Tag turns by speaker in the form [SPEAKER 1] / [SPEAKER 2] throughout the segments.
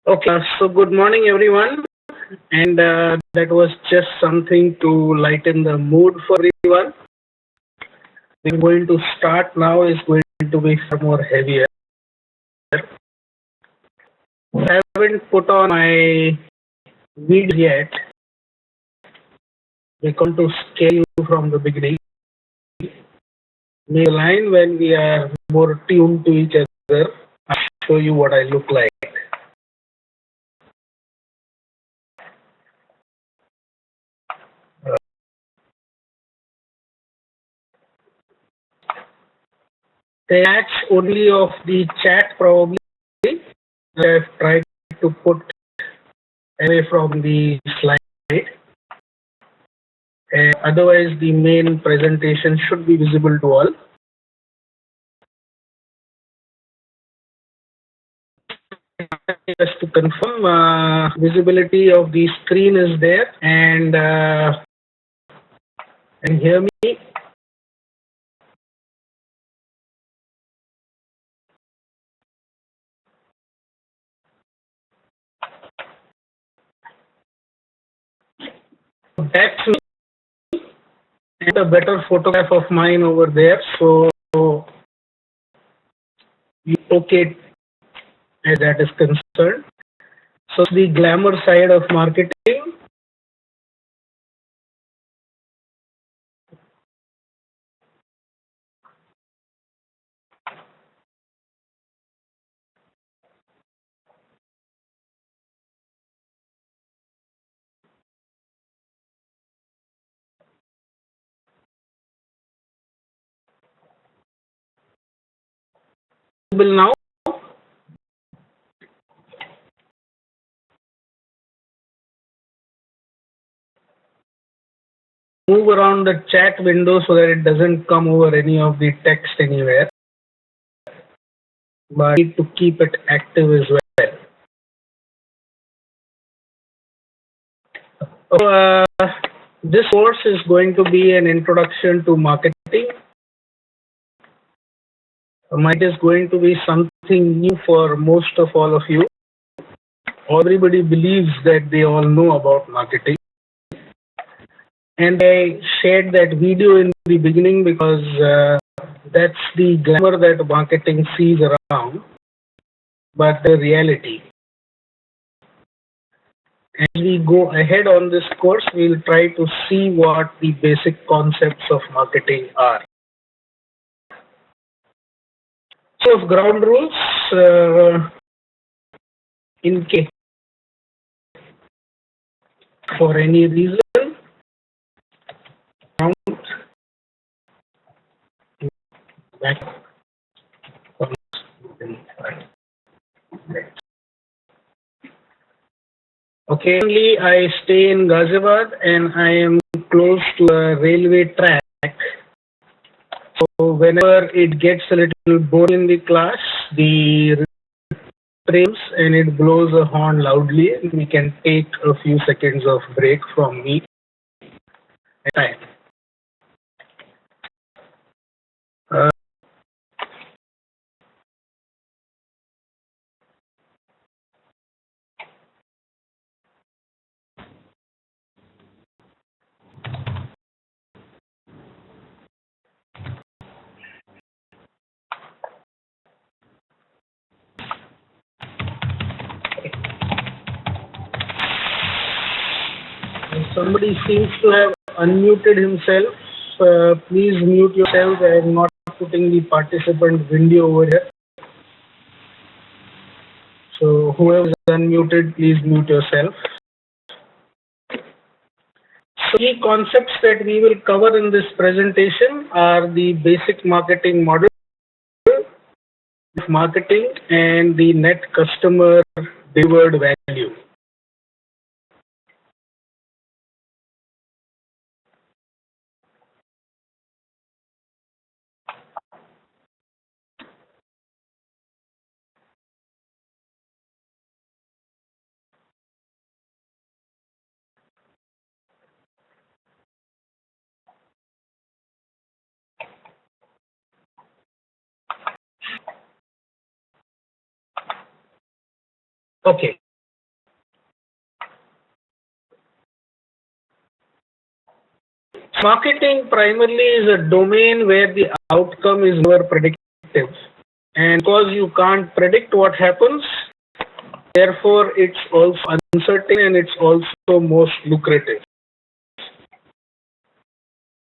[SPEAKER 1] Okay, so good morning, everyone. And that was just something to lighten the mood for everyone. We're going to start now is going to be far more heavier. I haven't put on my video yet. We're going to scale you from the beginning. We align when we are more tuned to each other. I'll show you what I look like. The match only of the chat probably. I've tried to put away from the slide. Otherwise, the main presentation should be visible to all. Just to confirm, visibility of the screen is there, and hear me. That's me, and a better photograph of mine over there. So okay, as that is concerned. So the glamour side of marketing. Now, move around the chat window so that it doesn't come over any of the text anywhere. But I need to keep it active as well. This course is going to be an introduction to marketing. It is going to be something new for most of all of you. Everybody believes that they all know about marketing. And I shared that video in the beginning because that's the glamour that marketing sees around, but the reality. As we go ahead on this course, we'll try to see what the basic concepts of marketing are. So, ground rules, in case for any reason, back. Occasionally, I stay in Ghaziabad and I am close to a railway track. So whenever it gets a little boring in the class, the frames and it blows a horn loudly. We can take a few seconds of break from me. Time. Somebody seems to have unmuted himself. Please mute yourself. I am not putting the participant video over here. So whoever is unmuted, please mute yourself. So key concepts that we will cover in this presentation are the basic marketing model, marketing, and the net customer delivered value. Okay, Marketing primarily is a domain where the outcome is never predictive. And because you can't predict what happens, therefore it's also uncertain and it's also most lucrative.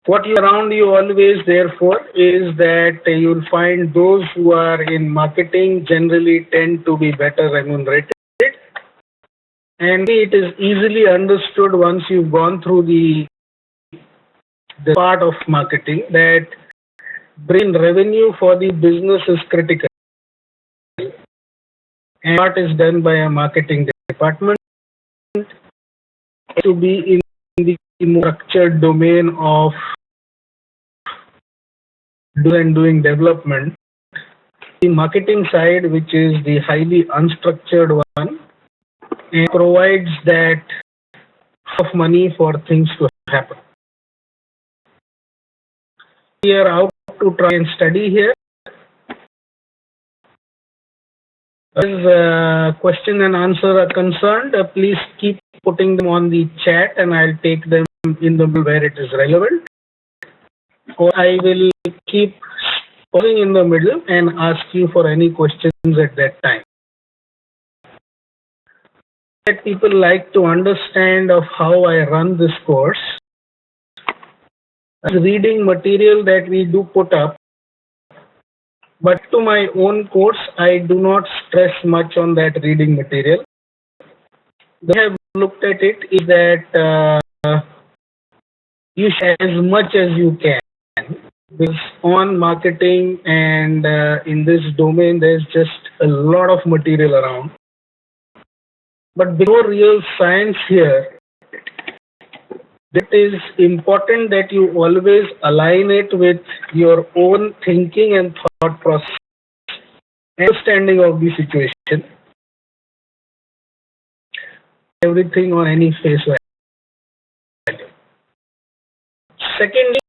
[SPEAKER 1] What you around you always, therefore, is that you'll find those who are in marketing generally tend to be better remunerated. And it is easily understood once you've gone through the part of marketing that bring revenue for the business is critical. And what is done by a marketing department to be in the more structured domain of doing development. The marketing side, which is the highly unstructured one, and provides that of money for things to happen. We are out to try and study here. As question and answer are concerned, please keep putting them on the chat and I'll take them in the middle where it is relevant. Or I will keep pausing in the middle and ask you for any questions at that time. That people like to understand of how I run this course. Reading material that we do put up, but to my own course, I do not stress much on that reading material. They have looked at it is that you share as much as you can. Because on marketing and in this domain, there's just a lot of material around. But below real science here, it is important that you always align it with your own thinking and thought process, understanding of the situation. Everything on any face value. Secondly,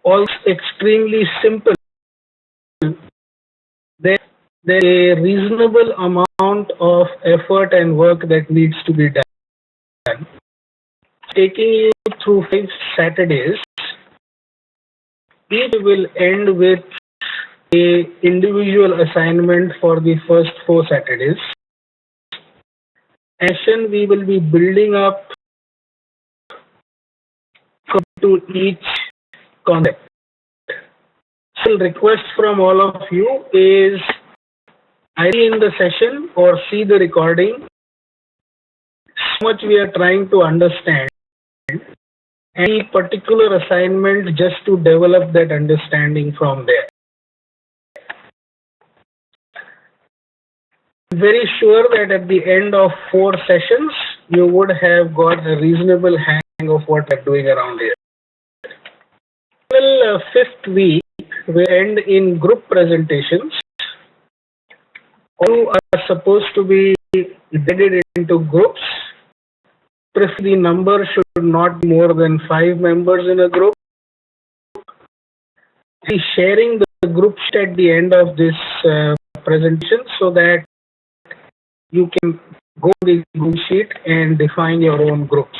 [SPEAKER 1] also extremely simple. There is a reasonable amount of effort and work that needs to be done. Taking you through 5 Saturdays, each will end with a individual assignment for the first 4 Saturdays. And we will be building up to each concept. So request from all of you is either in the session or see the recording. So much we are trying to understand any particular assignment just to develop that understanding from there. I'm very sure that at the end of 4 sessions, you would have got a reasonable hang of what we're doing around here. Well, 5th week will end in group presentations. You are supposed to be divided into groups. The number should not be more than 5 members in a group. Be sharing the group at the end of this presentation so that you can go to the group sheet and define your own groups.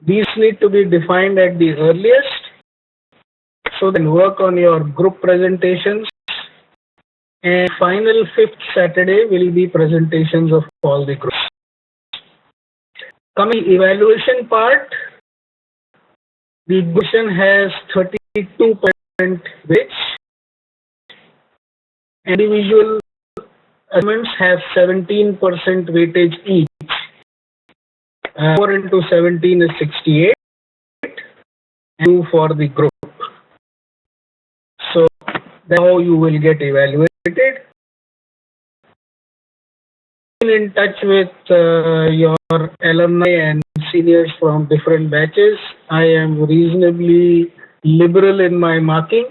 [SPEAKER 1] These need to be defined at the earliest so then work on your group presentations. And final 5th Saturday will be presentations of all the groups. Coming evaluation part, the division has 32% weights. Individual assignments have 17% weightage each. 4 into 17 is 68, and 2 for the group. So that's how you will get evaluated. In touch with your alumni and seniors from different batches. I am reasonably liberal in my marking.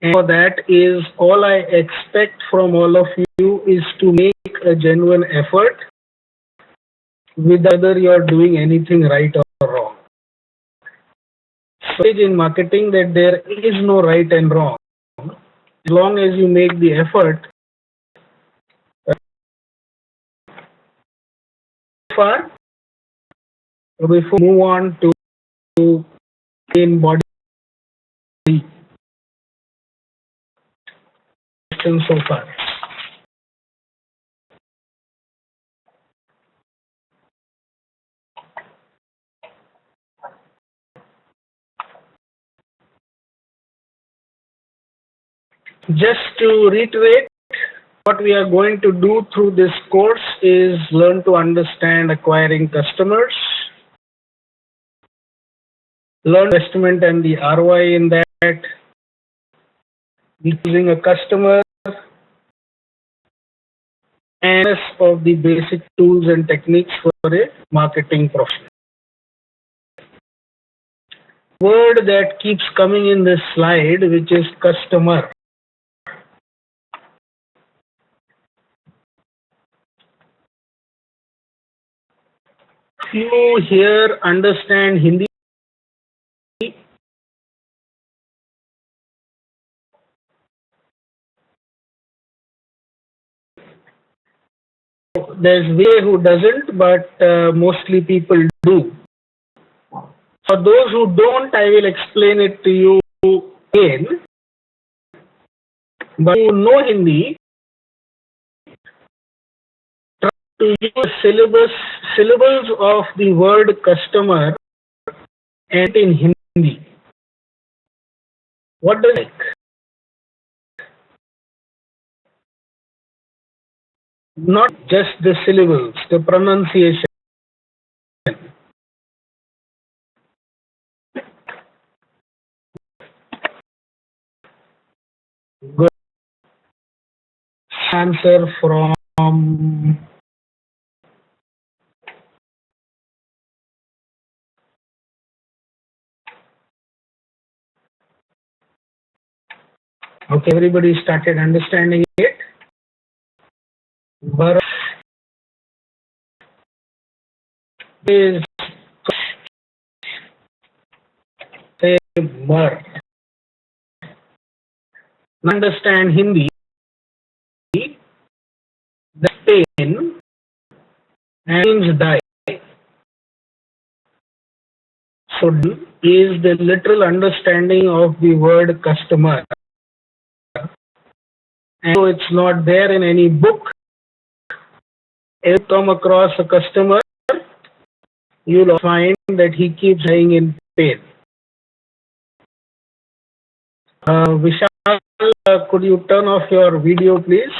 [SPEAKER 1] And for that is all I expect from all of you is to make a genuine effort whether you're doing anything right or wrong. So in marketing that there is no right and wrong. As long as you make the effort, far So before we move on to main body question so far. Just to reiterate, what we are going to do through this course is learn to understand acquiring customers, learn investment and the ROI in that, using a customer, and of the basic tools and techniques for a marketing professional. Word that keeps coming in this slide, which is customer. If you here understand Hindi, there's Vijay who doesn't, but mostly people do. For those who don't, I will explain it to you again. But you know Hindi, try to use syllables of the word customer and in Hindi. What does it like? Not just the syllables, the pronunciation. Good answer from okay, everybody started understanding it. Bharat is mer. Understand Hindi, the pain means die. So is the literal understanding of the word customer. And so it's not there in any book. If you come across a customer, you'll find that he keeps dying in pain. Vishal, could you turn off your video, please?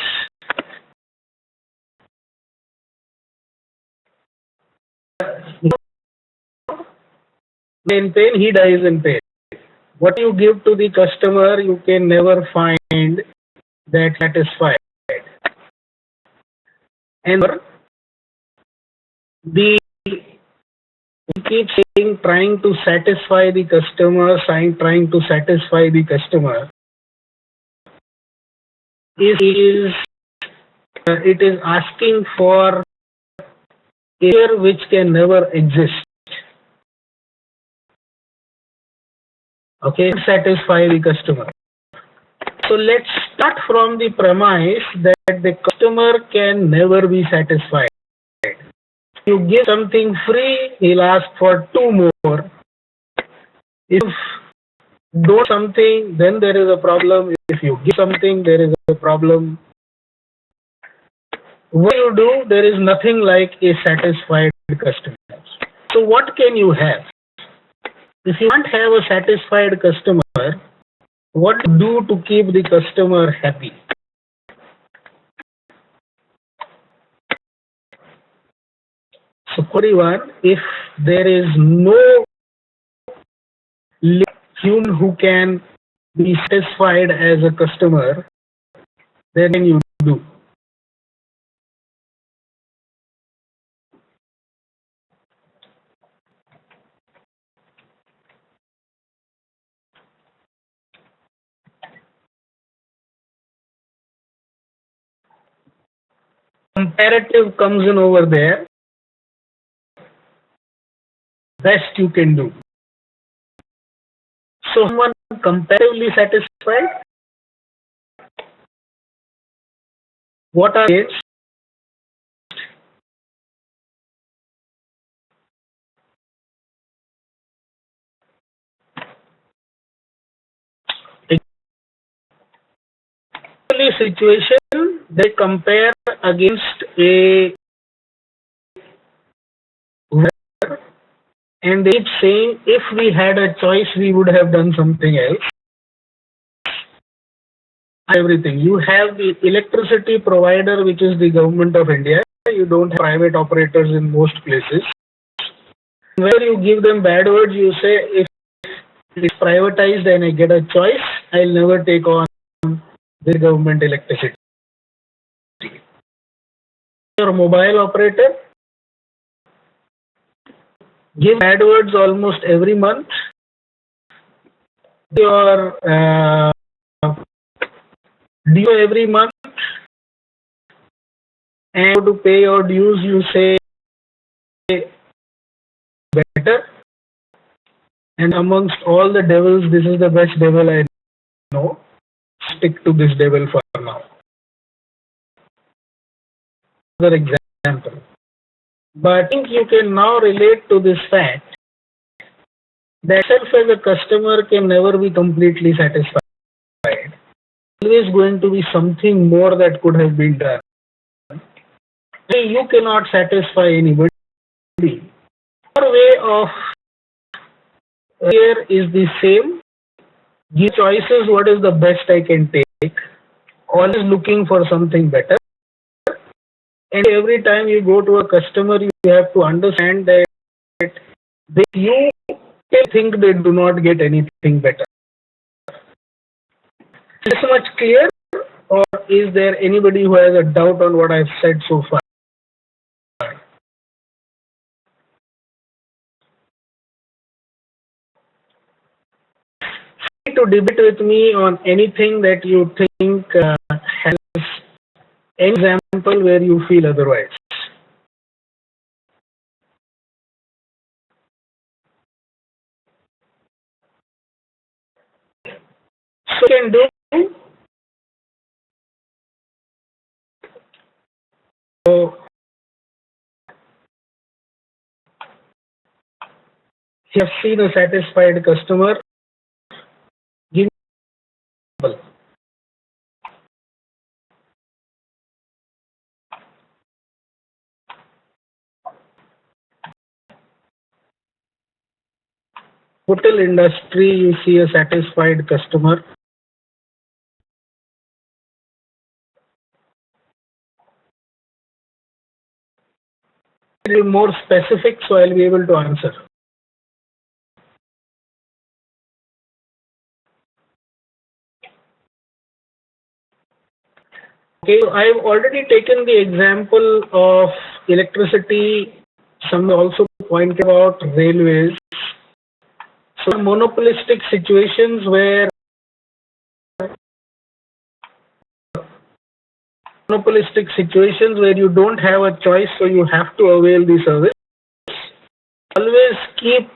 [SPEAKER 1] In pain, he dies in pain. What you give to the customer, you can never find that satisfied. And the keep saying trying to satisfy the customer, trying to satisfy the customer is it is asking for care which can never exist. Okay, satisfy the customer. So let's start from the premise that the customer can never be satisfied. You give something free, he'll ask for two more. If you do something, then there is a problem. If you give something, there is a problem. What you do, there is nothing like a satisfied customer. So what can you have? If you can't have a satisfied customer, what do you do to keep the customer happy? So, everyone, if there is no human who can be satisfied as a customer, then you do. Comparative comes in over there. Best you can do. So, someone comparatively satisfied. What are its? situation, they compare against a weather and they keep saying if we had a choice, we would have done something else. Everything. You have the electricity provider, which is the government of India. You don't have private operators in most places. Where you give them bad words, you say if it's privatized and I get a choice, I'll never take on the government electricity. Your mobile operator, give bad words almost every month. Your due every month, and to pay your dues, you say better. And amongst all the devils, this is the best devil I know. Stick to this devil for now. Another example. But I think you can now relate to this fact that self as a customer can never be completely satisfied. Always going to be something more that could have been done. You cannot satisfy anybody. Your way of here is the same. Give choices, what is the best I can take. Always looking for something better. And every time you go to a customer, you have to understand that you think they do not get anything better. Is this much clear, or is there anybody who has a doubt on what I've said so far? To debate with me on anything that you think has any example where you feel otherwise. So you can do. So you have seen a satisfied customer. Give me an example. Hotel industry, you see a satisfied customer. It will be more specific, so I'll be able to answer. Okay, so I've already taken the example of electricity. Some also pointed out railways. So monopolistic situations where you don't have a choice, so you have to avail the service. Always keep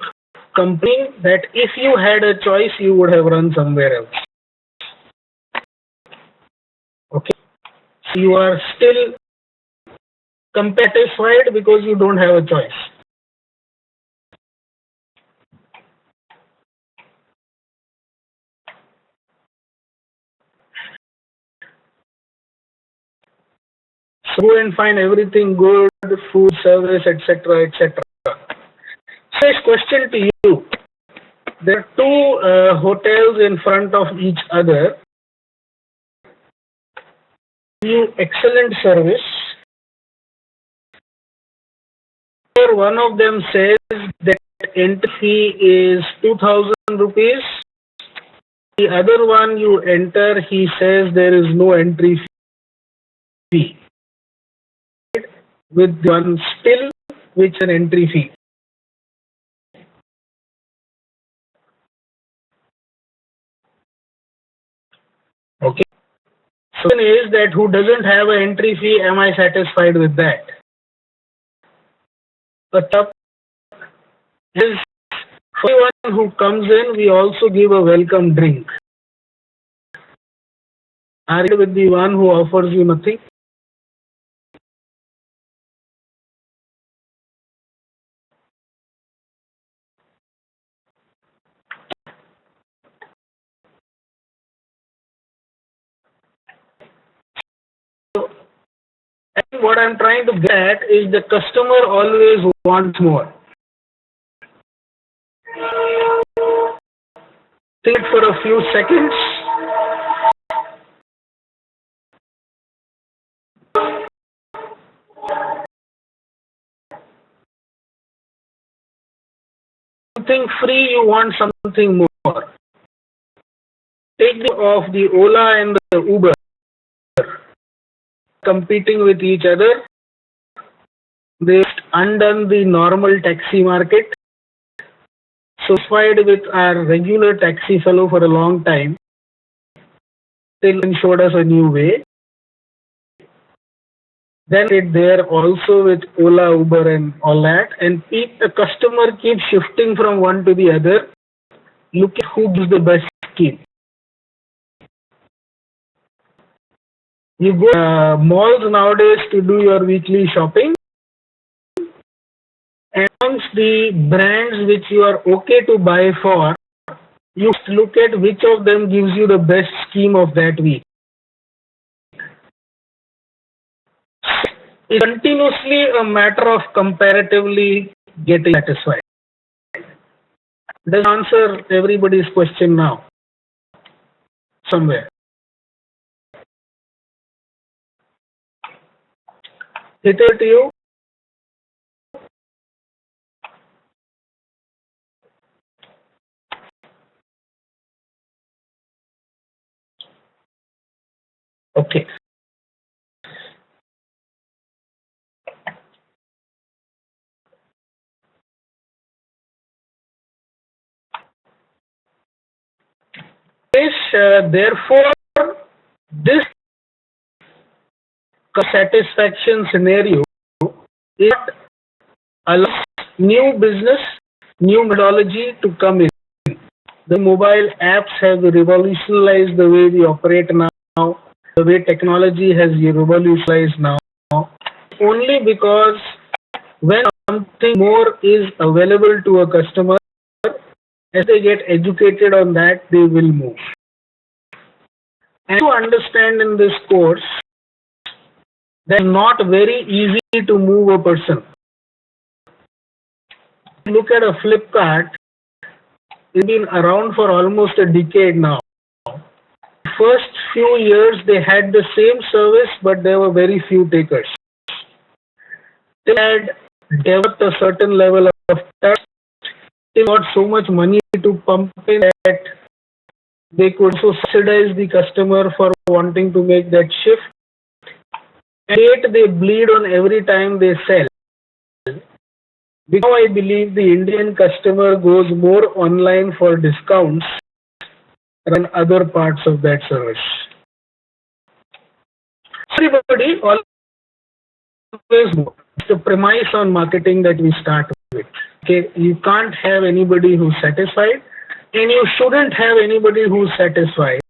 [SPEAKER 1] complaining that if you had a choice, you would have run somewhere else. Okay, so you are still satisfied because you don't have a choice. So go and find everything good, food, service, etc., etc. So this question to you: there are two hotels in front of each other. You excellent service. One of them says that entry fee is 2,000 rupees. The other one you enter, he says there is no entry fee. With one still, which an entry fee. Okay. So one is that who doesn't have an entry fee, am I satisfied with that? A top is for everyone who comes in, we also give a welcome drink. Are you with the one who offers you nothing? what I'm trying to get at is the customer always wants more. Think for a few seconds. Something free, you want something more. Take the of the Ola and the Uber competing with each other. They've undone the normal taxi market. Satisfied with our regular taxi fellow for a long time. They showed us a new way. Then it there also with Ola, Uber and all that, and the customer keeps shifting from one to the other. Look at who gives the best scheme. You go to malls nowadays to do your weekly shopping, and amongst the brands which you are okay to buy for, you look at which of them gives you the best scheme of that week. It's continuously a matter of comparatively getting satisfied. Does answer everybody's question now? Somewhere. Hit it to you. Okay. Therefore, this satisfaction scenario is allows new business, new methodology to come in. The mobile apps have revolutionized the way we operate now, the way technology has revolutionized now, only because when something more is available to a customer, as they get educated on that, they will move. And to understand in this course, that not very easy to move a person. Look at a Flipkart. It's been around for almost a decade now. First few years they had the same service, but there were very few takers. They had developed a certain level of trust. They got so much money to pump in that they could also subsidize the customer for wanting to make that shift. And yet they bleed on every time they sell. Because I believe the Indian customer goes more online for discounts than other parts of that service. Everybody always more. It's the premise on marketing that we start with. Okay, you can't have anybody who's satisfied, and you shouldn't have anybody who's satisfied.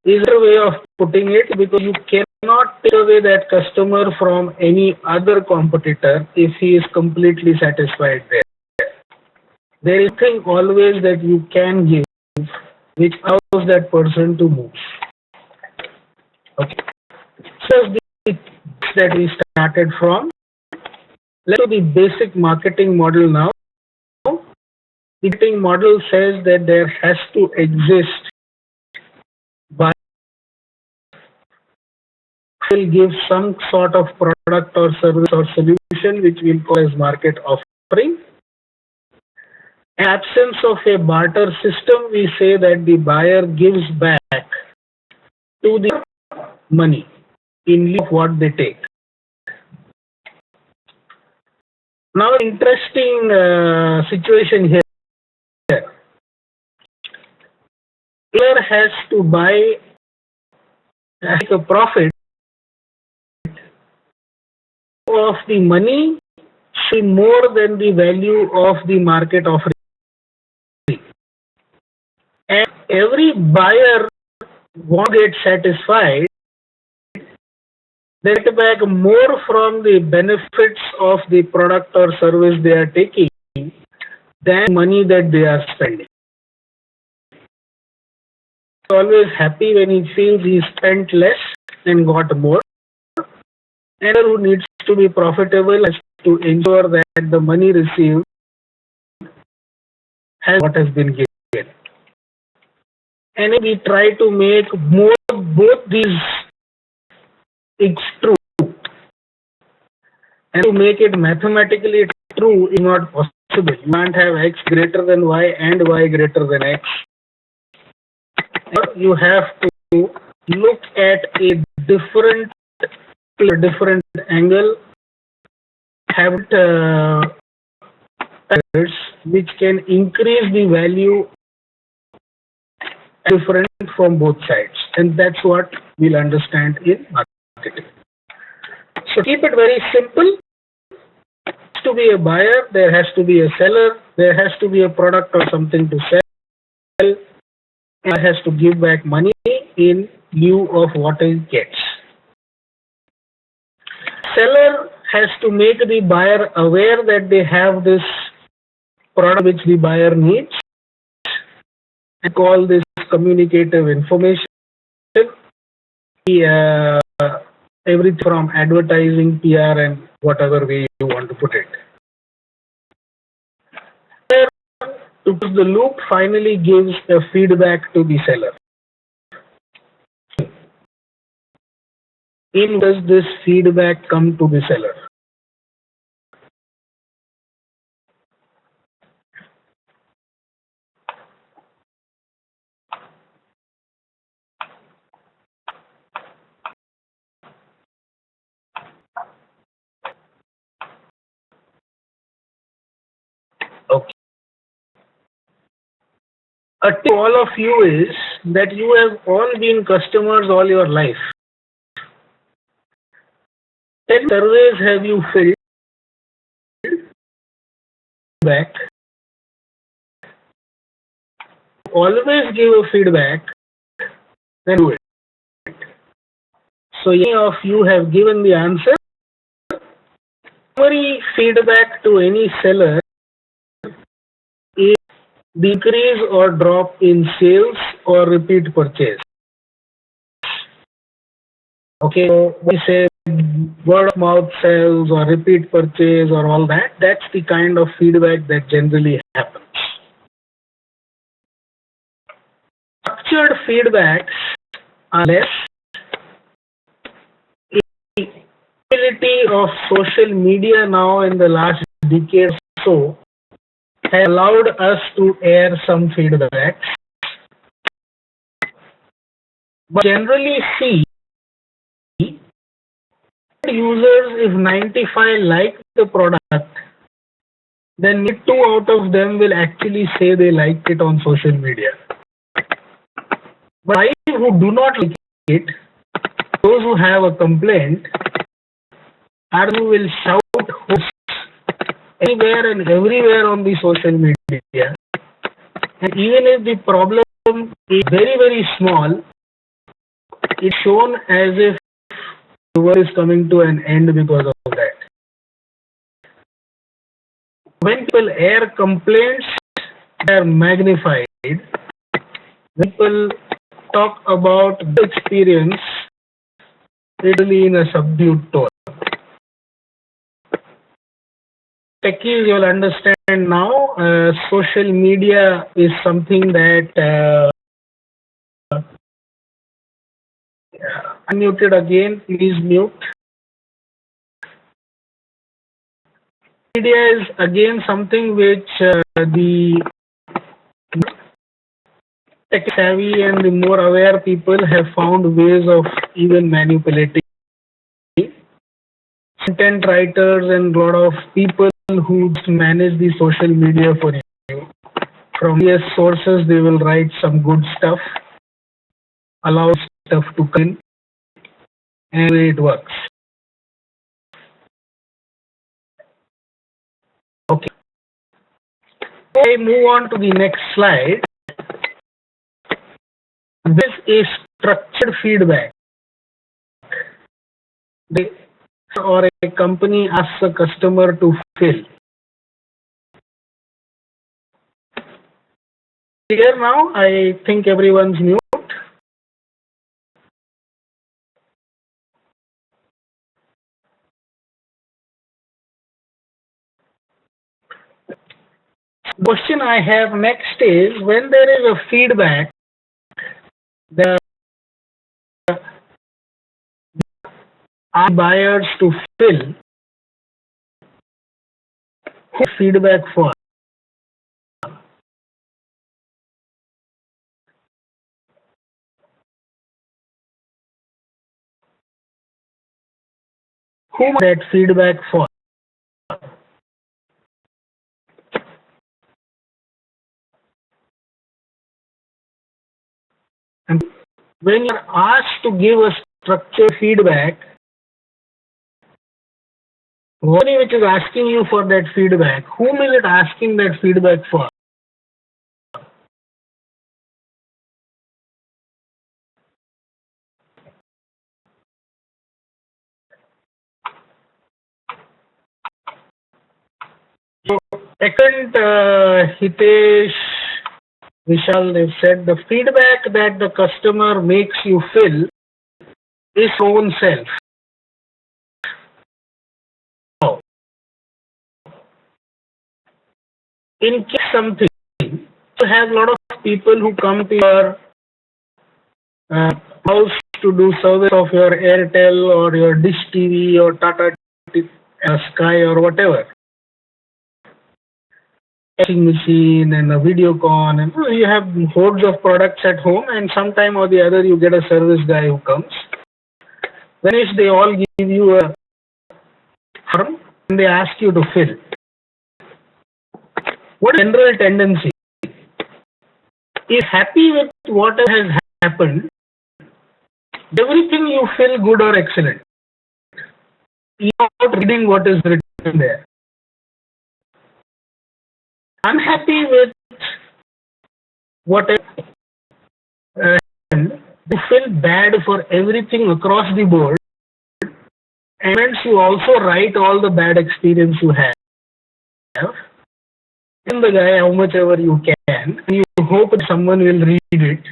[SPEAKER 1] Is a way of putting it, because you cannot take away that customer from any other competitor if he is completely satisfied there. There is nothing always that you can give which allows that person to move. Okay. So the that we started from. Let's do the basic marketing model now. The marketing model says that there has to exist buyer will give some sort of product or service or solution which we'll call as market offering. In absence of a barter system, we say that the buyer gives back to the money in lieu of what they take. Now, interesting situation here. Buyer has to buy a profit of the money should be more than the value of the market offering. And every buyer wants to get satisfied, they get back more from the benefits of the product or service they are taking than money that they are spending. He's always happy when he feels he spent less and got more. And who needs to be profitable has to ensure that the money received has what has been given. And if we try to make both these true, and to make it mathematically true is not possible. You can't have x greater than y and y greater than x. You have to look at a different angle, have which can increase the value different from both sides, and that's what we'll understand in marketing. So keep it very simple. There has to be a buyer, there has to be a seller, there has to be a product or something to sell, and has to give back money in lieu of what it gets. Seller has to make the buyer aware that they have this product which the buyer needs. I call this communicative information. Everything from advertising, PR, and whatever way you want to put it. To close the loop, finally gives a feedback to the seller. In does this feedback come to the seller? Okay. A tip to all of you is that you have all been customers all your life. 10 surveys have you filled back. Always give a feedback, then do it. So any of you have given the answer. Summary feedback to any seller is decrease or drop in sales or repeat purchase. Okay, so we say word of mouth sales or repeat purchase or all that. That's the kind of feedback that generally happens. Structured feedbacks are less. The ability of social media now in the last decade or so has allowed us to air some feedbacks. But generally see users, if 95 like the product, then 2 out of them will actually say they liked it on social media. But 5 who do not like it, those who have a complaint, are who will shout anywhere and everywhere on the social media. And even if the problem is very, very small, it's shown as if the world is coming to an end because of that. When people air complaints, they are magnified. When people talk about the experience, really in a subdued tone. Techies, you'll understand now, social media is something that unmuted again, please mute. Media is again something which the tech savvy and the more aware people have found ways of even manipulating. Content writers and a lot of people who manage the social media for you. From various sources, they will write some good stuff, allow stuff to come in, and it works. Okay. I move on to the next slide. This is structured feedback. Or a company asks a customer to fill. Here now, I think everyone's mute. Question I have next is, when there is a feedback, the buyers to fill, who feedback for? Whom that feedback for? And when you are asked to give a structured feedback, somebody which is asking you for that feedback, whom is it asking that feedback for? So, second, Hitesh, Vishal, they've said the feedback that the customer makes you feel is own self. In case something, you have a lot of people who come to your house to do service of your Airtel or your Dish TV or Tata Sky or whatever. Washing machine and a Videocon, and you have hordes of products at home, and sometime or the other you get a service guy who comes. When they all give you a form and they ask you to fill. What general tendency is happy with what has happened. Everything you feel good or excellent. You're not reading what is written there. Unhappy with what happened, you feel bad for everything across the board, and hence you also write all the bad experience you have. In the guy how much ever you can, and you hope that someone will read it.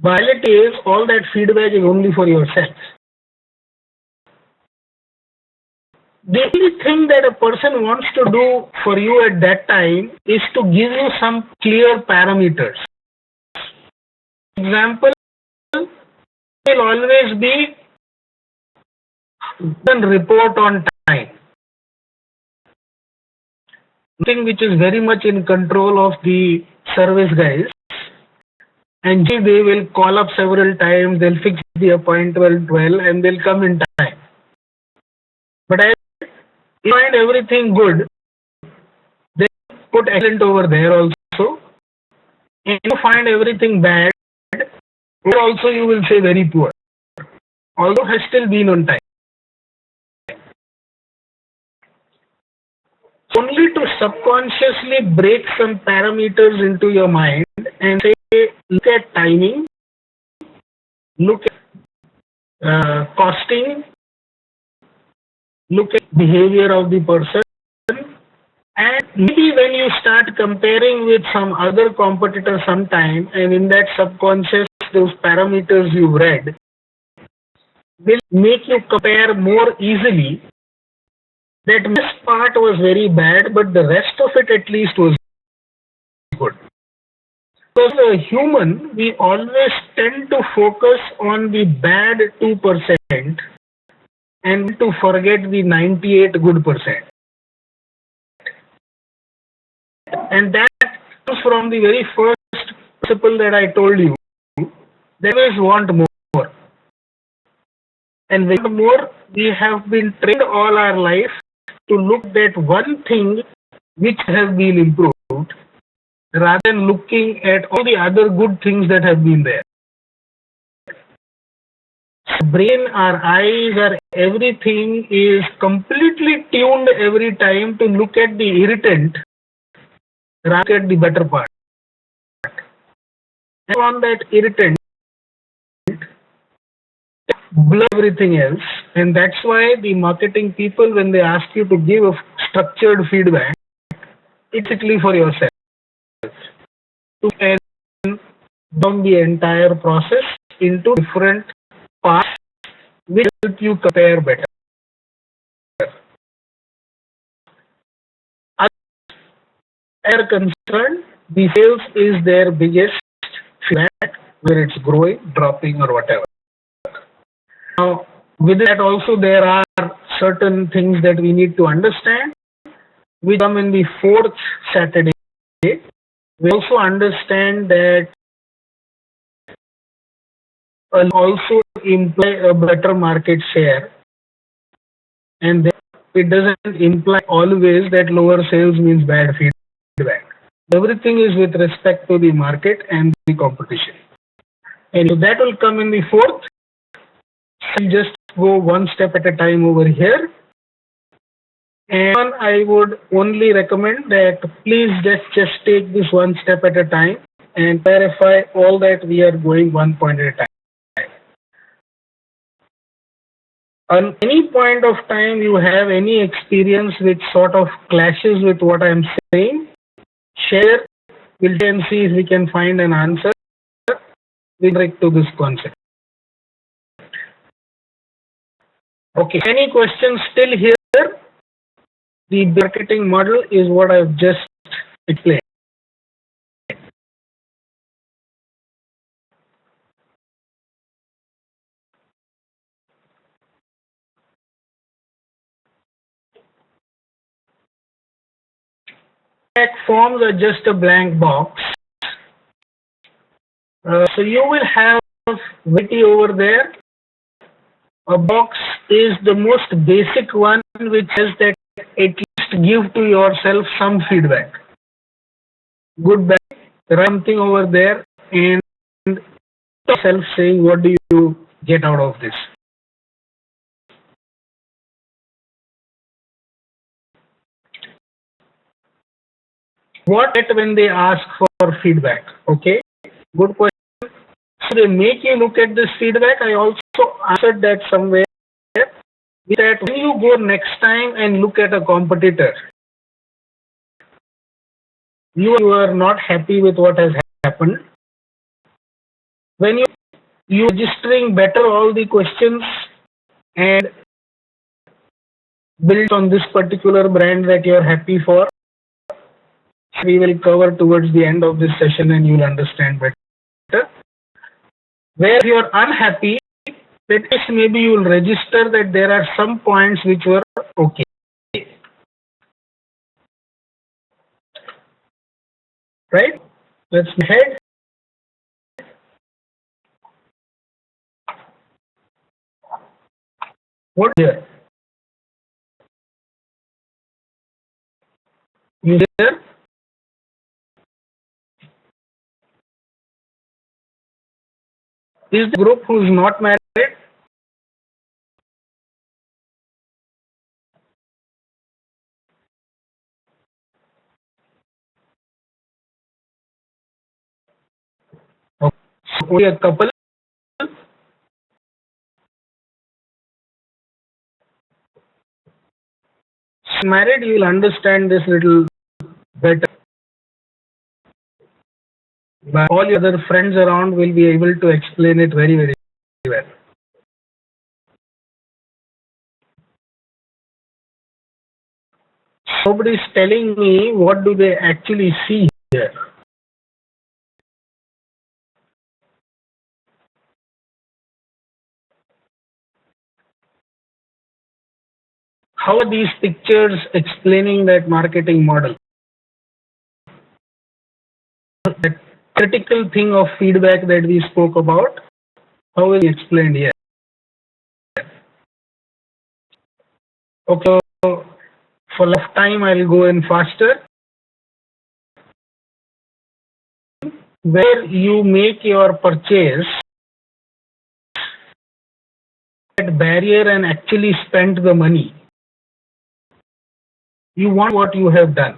[SPEAKER 1] Reality is, all that feedback is only for yourself. The only thing that a person wants to do for you at that time is to give you some clear parameters. Example will always be report on time. Something which is very much in control of the service guys, and they will call up several times, they'll fix the appointment well, and they'll come in time. But if you find everything good, they put excellent over there also. If you find everything bad, also you will say very poor, although has still been on time. Only to subconsciously break some parameters into your mind and say, look at timing, look at costing, look at behavior of the person, and maybe when you start comparing with some other competitor sometime, and in that subconscious, those parameters you've read will make you compare more easily. That this part was very bad, but the rest of it at least was good. So as a human, we always tend to focus on the bad 2% and to forget the 98 good percent. And that comes from the very first principle that I told you. They always want more. And when more, we have been trained all our life to look at one thing which has been improved rather than looking at all the other good things that have been there. Our brain, our eyes, our everything is completely tuned every time to look at the irritant rather than the better part. And on that irritant, blur everything else, and that's why the marketing people, when they ask you to give a structured feedback, it's basically for yourself to end down the entire process into different parts which help you compare better. are concerned, the sales is their biggest feedback, whether it's growing, dropping, or whatever. Now, with that also there are certain things that we need to understand. We come in the fourth Saturday. We also understand that also imply a better market share, and it doesn't imply always that lower sales means bad feedback. Everything is with respect to the market and the competition. And so that will come in the fourth. I'll just go one step at a time over here. And I would only recommend that please just take this one step at a time and clarify all that we are going one point at a time. On any point of time you have any experience which sort of clashes with what I am saying, share. We'll try and see if we can find an answer with respect to this concept. Okay, any questions still here? The marketing model is what I've just explained. Forms are just a blank box. So you will have variety over there. A box is the most basic one, which has that at least give to yourself some feedback. Good, bad, something over there, and self saying what do you get out of this. What when they ask for feedback? Okay, good question. So they make you look at this feedback. I also answered that somewhere. That when you go next time and look at a competitor, you are not happy with what has happened. When you registering better all the questions and build on this particular brand that you're happy for, we will cover towards the end of this session and you'll understand better. Where you're unhappy, that is maybe you'll register that there are some points which were okay. Right? Let's head. What here? You there? Is the group who's not married? Okay. So only a couple. Married, you will understand this little better. But all your other friends around will be able to explain it very, very well. Nobody is telling me what do they actually see here. How are these pictures explaining that marketing model? That critical thing of feedback that we spoke about, how is it explained here? Okay, so for left time I'll go in faster. Where you make your purchase, that barrier and actually spend the money. You want what you have done.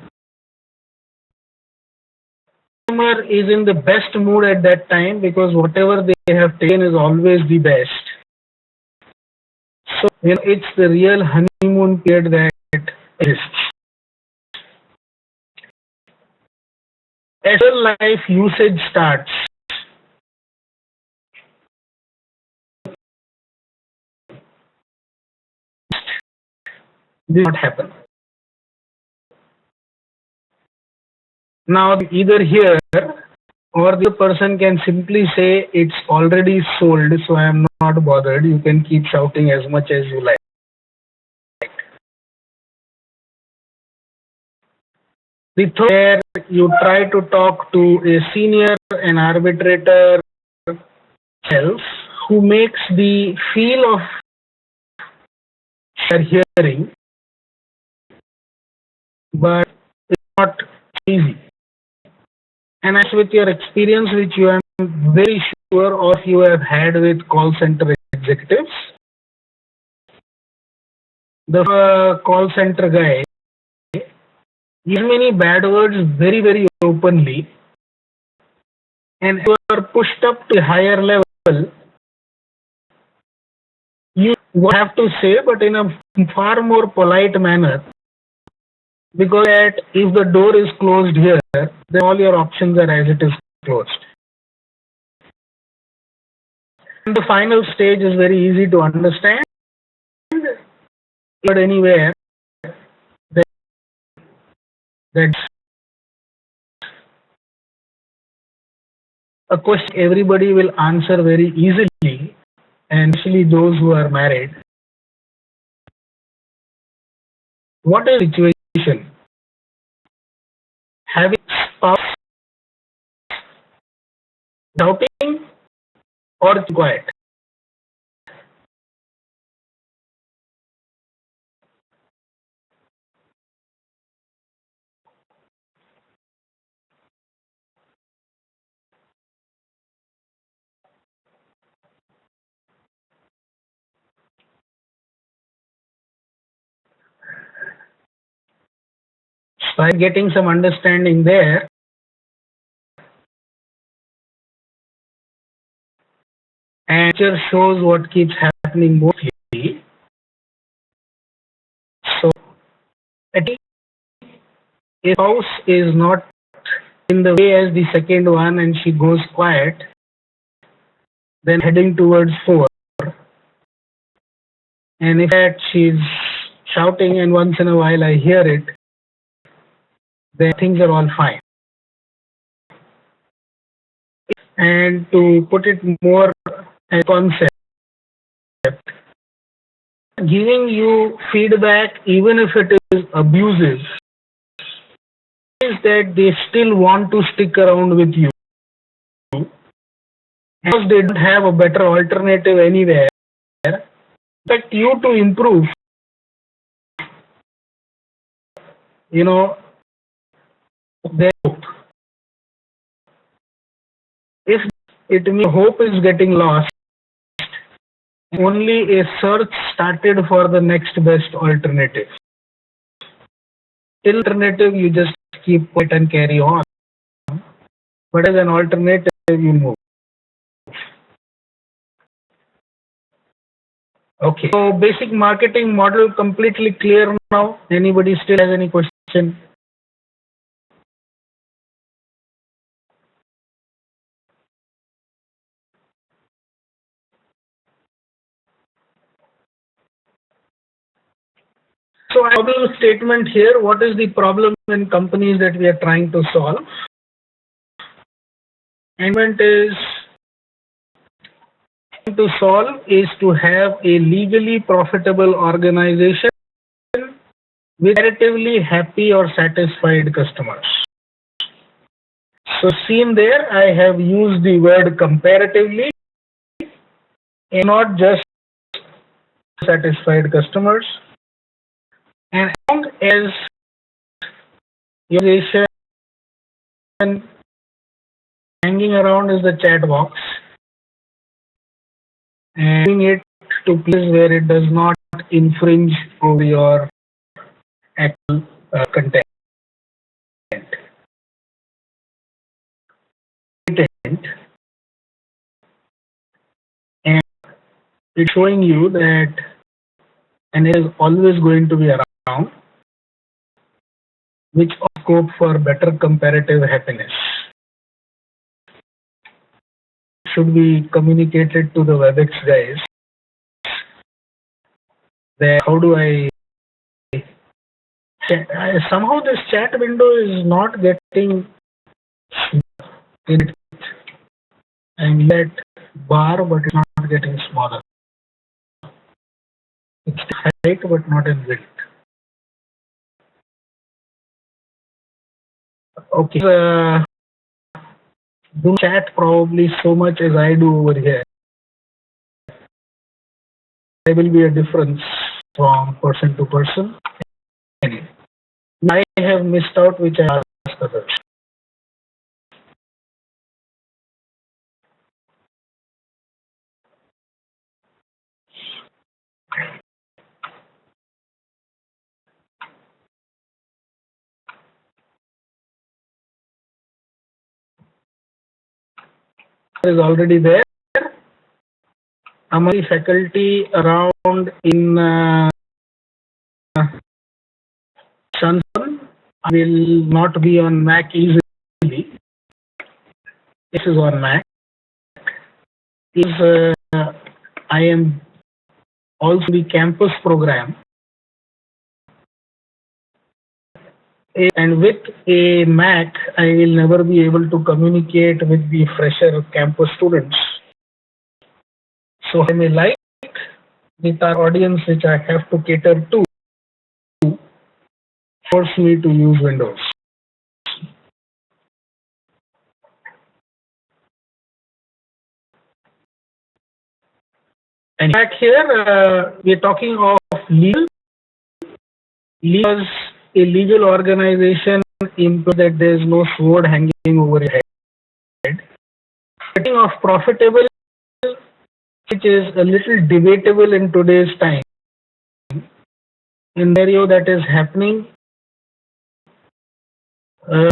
[SPEAKER 1] Customer is in the best mood at that time because whatever they have taken is always the best. So it's the real honeymoon period that exists. As life usage starts, this will not happen. Now either here or the person can simply say it's already sold, so I am not bothered. You can keep shouting as much as you like. The third, where you try to talk to a senior, an arbitrator else who makes the feel of hearing, but it's not easy. And as with your experience, which you are very sure of you have had with call center executives, the call center guy use many bad words very, very openly, and if you are pushed up to a higher level, you have to say, but in a far more polite manner, because that if the door is closed here, then all your options are as it is closed. And the final stage is very easy to understand. But anywhere, that's a question everybody will answer very easily, and especially those who are married. What is the situation? Having spouse doubting or quiet? By getting some understanding there, and picture shows what keeps happening mostly. So, if spouse is not in the way as the second one and she goes quiet, then heading towards 4. And if that she's shouting and once in a while I hear it, then things are all fine. And to put it more as a concept, giving you feedback, even if it is abusive, is that they still want to stick around with you because they don't have a better alternative anywhere. Expect you to improve, their hope. If it means hope is getting lost, only a search started for the next best alternative. Till alternative, you just keep quiet and carry on. But as an alternative, you move. Okay. So basic marketing model completely clear now. Anybody still has any question? So I have a statement here. What is the problem in companies that we are trying to solve? Statement is to solve is to have a legally profitable organization with relatively happy or satisfied customers. So seen there, I have used the word comparatively and not just satisfied customers. And as long as your organization hanging around is the chat box and doing it to places where it does not infringe over your actual content. And it's showing you that and is always going to be around, which scope for better comparative happiness should be communicated to the WebEx guys. That how do I somehow this chat window is not getting in it. I'm at bar, but it's not getting smaller. It's height, but not in width. Okay. Don't chat probably so much as I do over here. There will be a difference from person to person. I have missed out, which I asked others. Is already there. Among the faculty around in Shansan will not be on Mac easily. This is on Mac. I am also the campus program, and with a Mac, I will never be able to communicate with the fresher campus students. So I may like with our audience, which I have to cater to, force me to use Windows. And back here, we're talking of legal. Legal is a legal organization implies that there is no sword hanging over your head. Talking of profitable, which is a little debatable in today's time. In the scenario that is happening,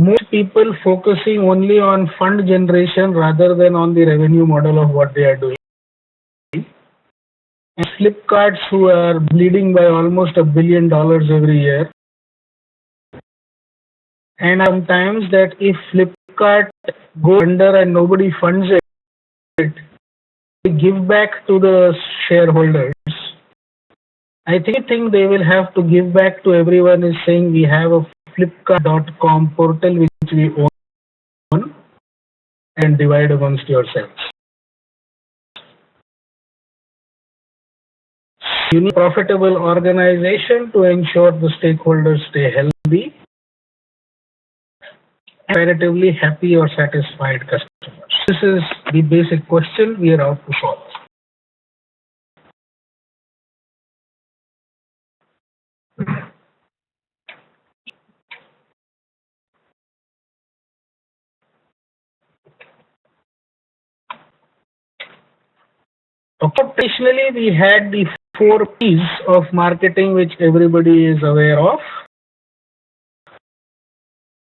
[SPEAKER 1] most people focusing only on fund generation rather than on the revenue model of what they are doing. And Flipkarts who are bleeding by almost $1 billion every year. And sometimes that if Flipkart goes under and nobody funds it, they give back to the shareholders. I think they will have to give back to everyone is saying we have a Flipkart.com portal which we own and divide amongst yourselves. You need a profitable organization to ensure the stakeholders stay healthy, comparatively happy or satisfied customers. This is the basic question we are out to solve. Occupationally, we had the 4 P's of marketing which everybody is aware of: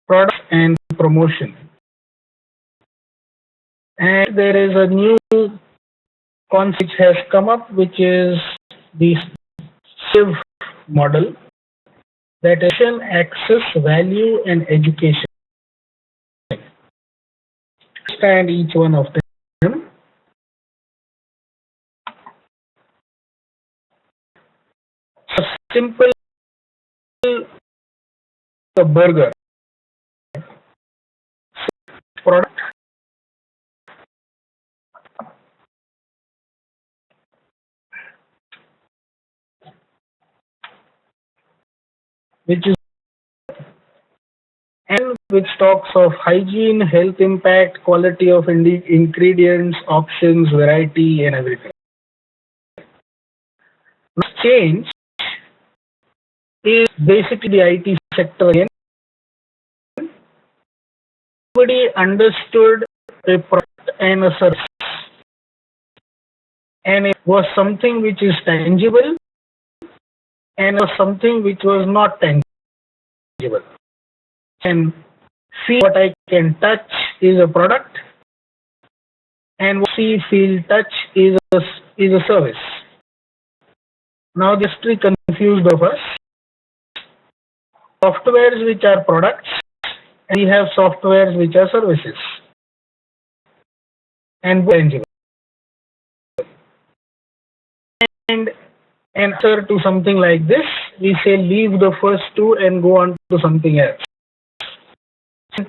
[SPEAKER 1] product and promotion. And there is a new concept which has come up, which is the SIV model, that is access, value, and education. Understand each one of them. A simple burger product, which is and which talks of hygiene, health impact, quality of ingredients, options, variety, and everything. Change is basically the IT sector again. Everybody understood a product and a service, and it was something which is tangible and was something which was not tangible. And see what I can touch is a product, and what see, feel, touch is a service. Now this is confused of us. Softwares which are products, and we have softwares which are services, and tangible. And answer to something like this, we say leave the first two and go on to something else.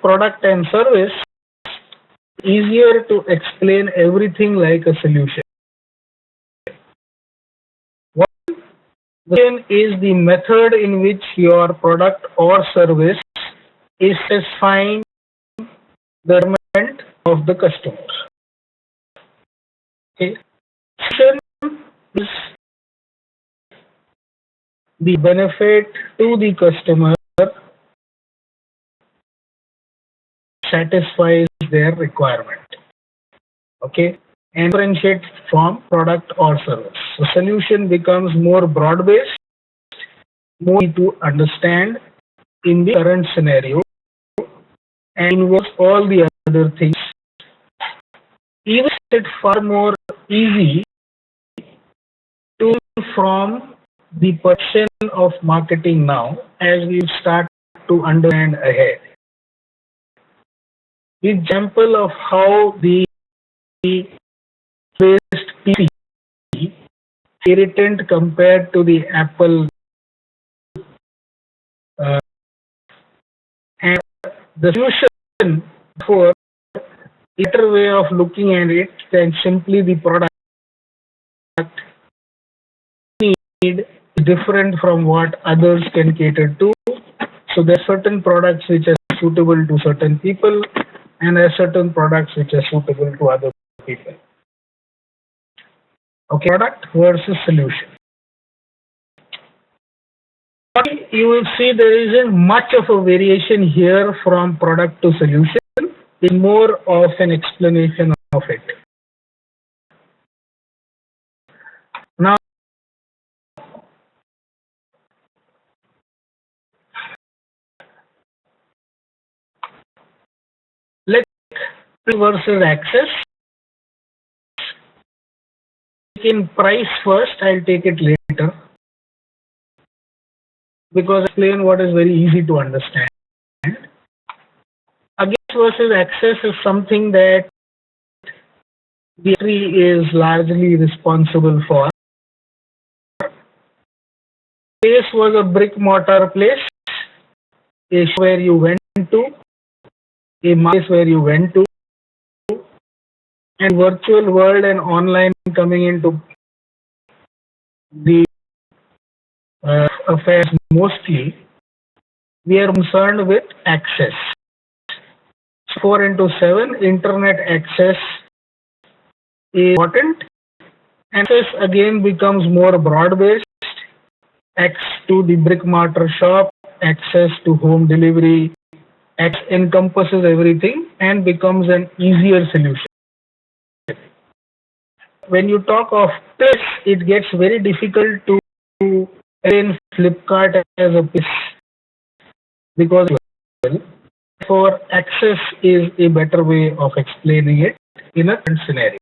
[SPEAKER 1] Product and service easier to explain everything like a solution. One is the method in which your product or service is satisfying the requirement of the customer. Okay. Solution is the benefit to the customer satisfies their requirement. Okay, and differentiate from product or service. So solution becomes more broad-based, more easy to understand in the current scenario, and involves all the other things. Even it's far more easy to from the perception of marketing now as we start to understand ahead. The example of how the based PC irritant compared to the Apple and the solution for better way of looking at it than simply the product need different from what others can cater to. So there are certain products which are suitable to certain people and there are certain products which are suitable to other people. Okay, product versus solution. You will see there isn't much of a variation here from product to solution. It's more of an explanation of it. Now, let's versus access. In price first, I'll take it later because I explain what is very easy to understand. Against versus access is something that the industry is largely responsible for. Place was a brick mortar place, a shop where you went to, a market where you went to, and virtual world and online coming into the affairs mostly, we are concerned with access. 4/7 internet access is important. Access again becomes more broad-based. Access to the brick mortar shop, access to home delivery, access encompasses everything and becomes an easier solution. When you talk of place, it gets very difficult to explain Flipkart as a place because for access is a better way of explaining it in a current scenario.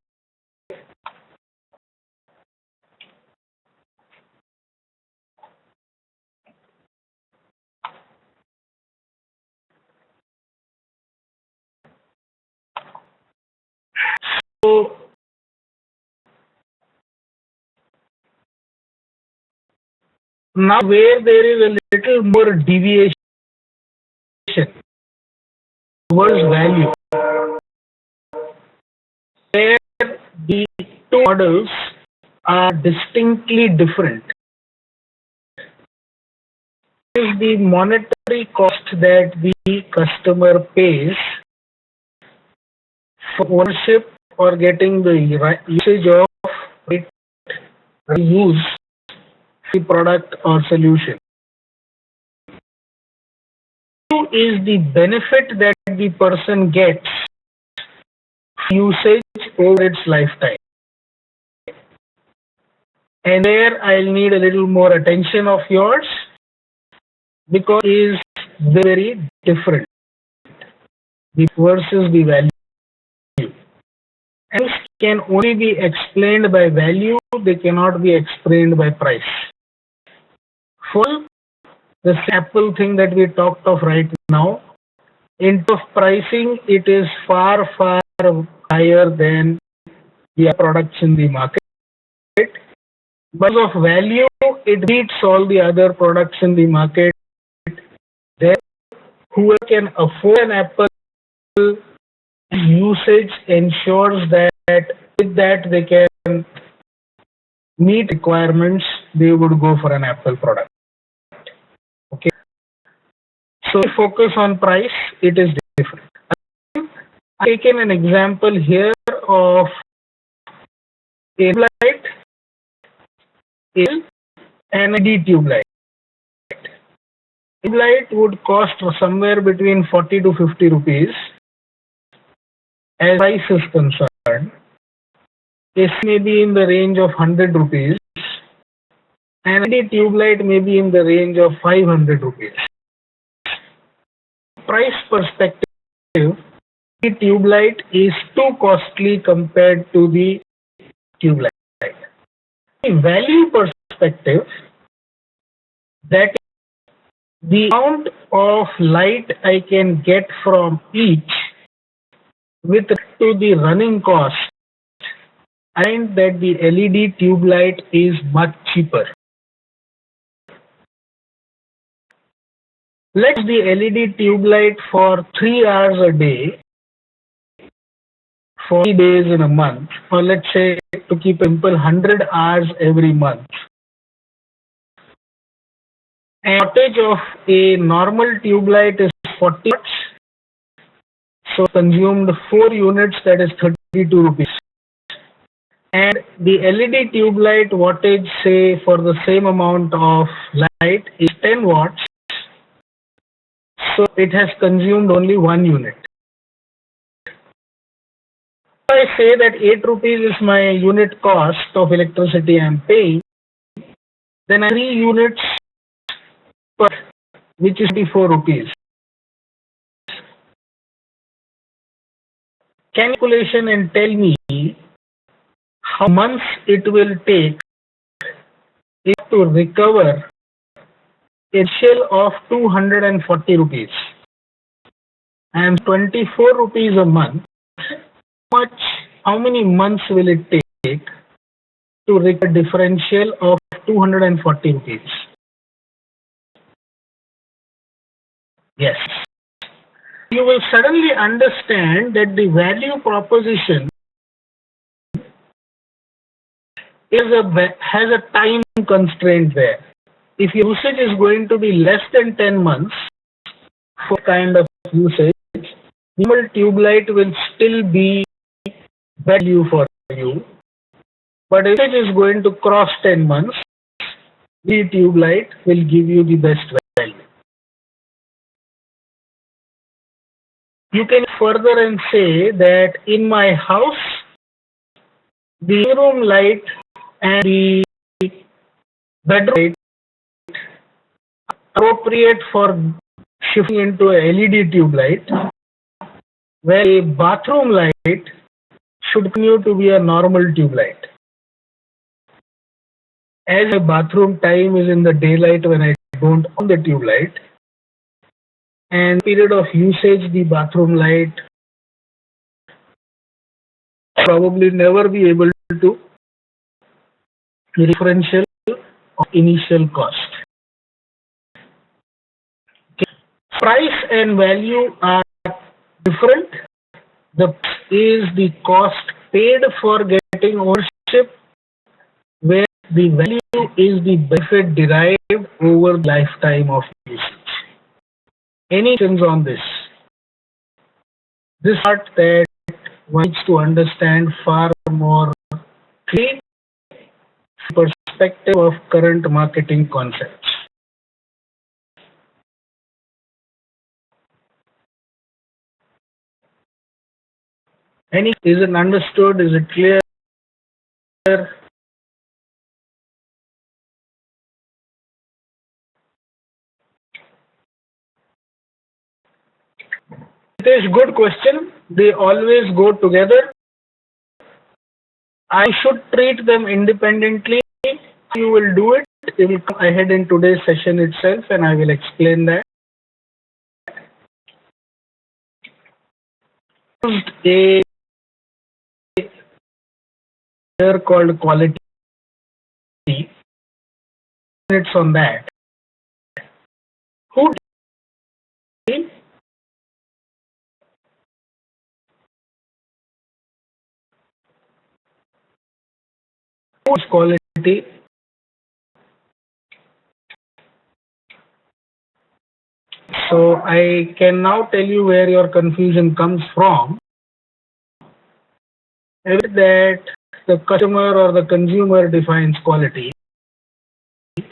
[SPEAKER 1] So now where there is a little more deviation towards value, where the two models are distinctly different, is the monetary cost that the customer pays for ownership or getting the usage of use the product or solution. Two is the benefit that the person gets usage over its lifetime. And there I'll need a little more attention of yours because it is very different versus the value. And can only be explained by value, they cannot be explained by price. For the Apple thing that we talked of right now, in terms of pricing, it is far higher than the products in the market. But of value, it beats all the other products in the market. Then, whoever can afford an Apple Usage ensures that with that they can meet requirements, they would go for an Apple product. Okay. So if we focus on price, it is different. I've taken an example here of a tube light and LED tube light. Tube light would cost somewhere between 40 to 50 rupees as price is concerned. AC may be in the range of 100 rupees and LED tube light may be in the range of 500 rupees. Price perspective, the tube light is too costly compared to the tube light. The value perspective, that is the amount of light I can get from each with respect to the running cost, I find that the LED tube light is much cheaper. Let's the LED tube light for 3 hours a day for 3 days in a month, or let's say to keep it simple, 100 hours every month. And wattage of a normal tube light is 40 watts. So consumed 4 units, that is 32 rupees. And the LED tube light wattage, say for the same amount of light, is 10 watts. So it has consumed only 1 unit. If I say that 8 rupees is my unit cost of electricity I am paying, then 3 units per, which is 24 rupees. Calculation and tell me how months it will take to recover a shell of 240 rupees and 24 rupees a month. How many months will it take to recover differential of 240 rupees? Yes. You will suddenly understand that the value proposition has a time constraint there. If usage is going to be less than 10 months for kind of usage, normal tube light will still be value for you. But if it is going to cross 10 months, the tube light will give you the best value. You can further and say that in my house, the room light and the bedroom light are appropriate for shifting into a LED tube light, where a bathroom light should continue to be a normal tube light. As a bathroom time is in the daylight when I don't on the tube light, and period of usage the bathroom light probably never be able to differential of initial cost. Okay. Price and value are different. The is the cost paid for getting ownership, where the value is the benefit derived over the lifetime of usage. Any questions on this? This part that one needs to understand far more clearly perspective of current marketing concepts. Is it understood? Is it clear? It is good question. They always go together. I should treat them independently. You will do it. It will come ahead in today's session itself, and I will explain that. A here called quality. It's on that. Who is quality? So I can now tell you where your confusion comes from. That the customer or the consumer defines quality. I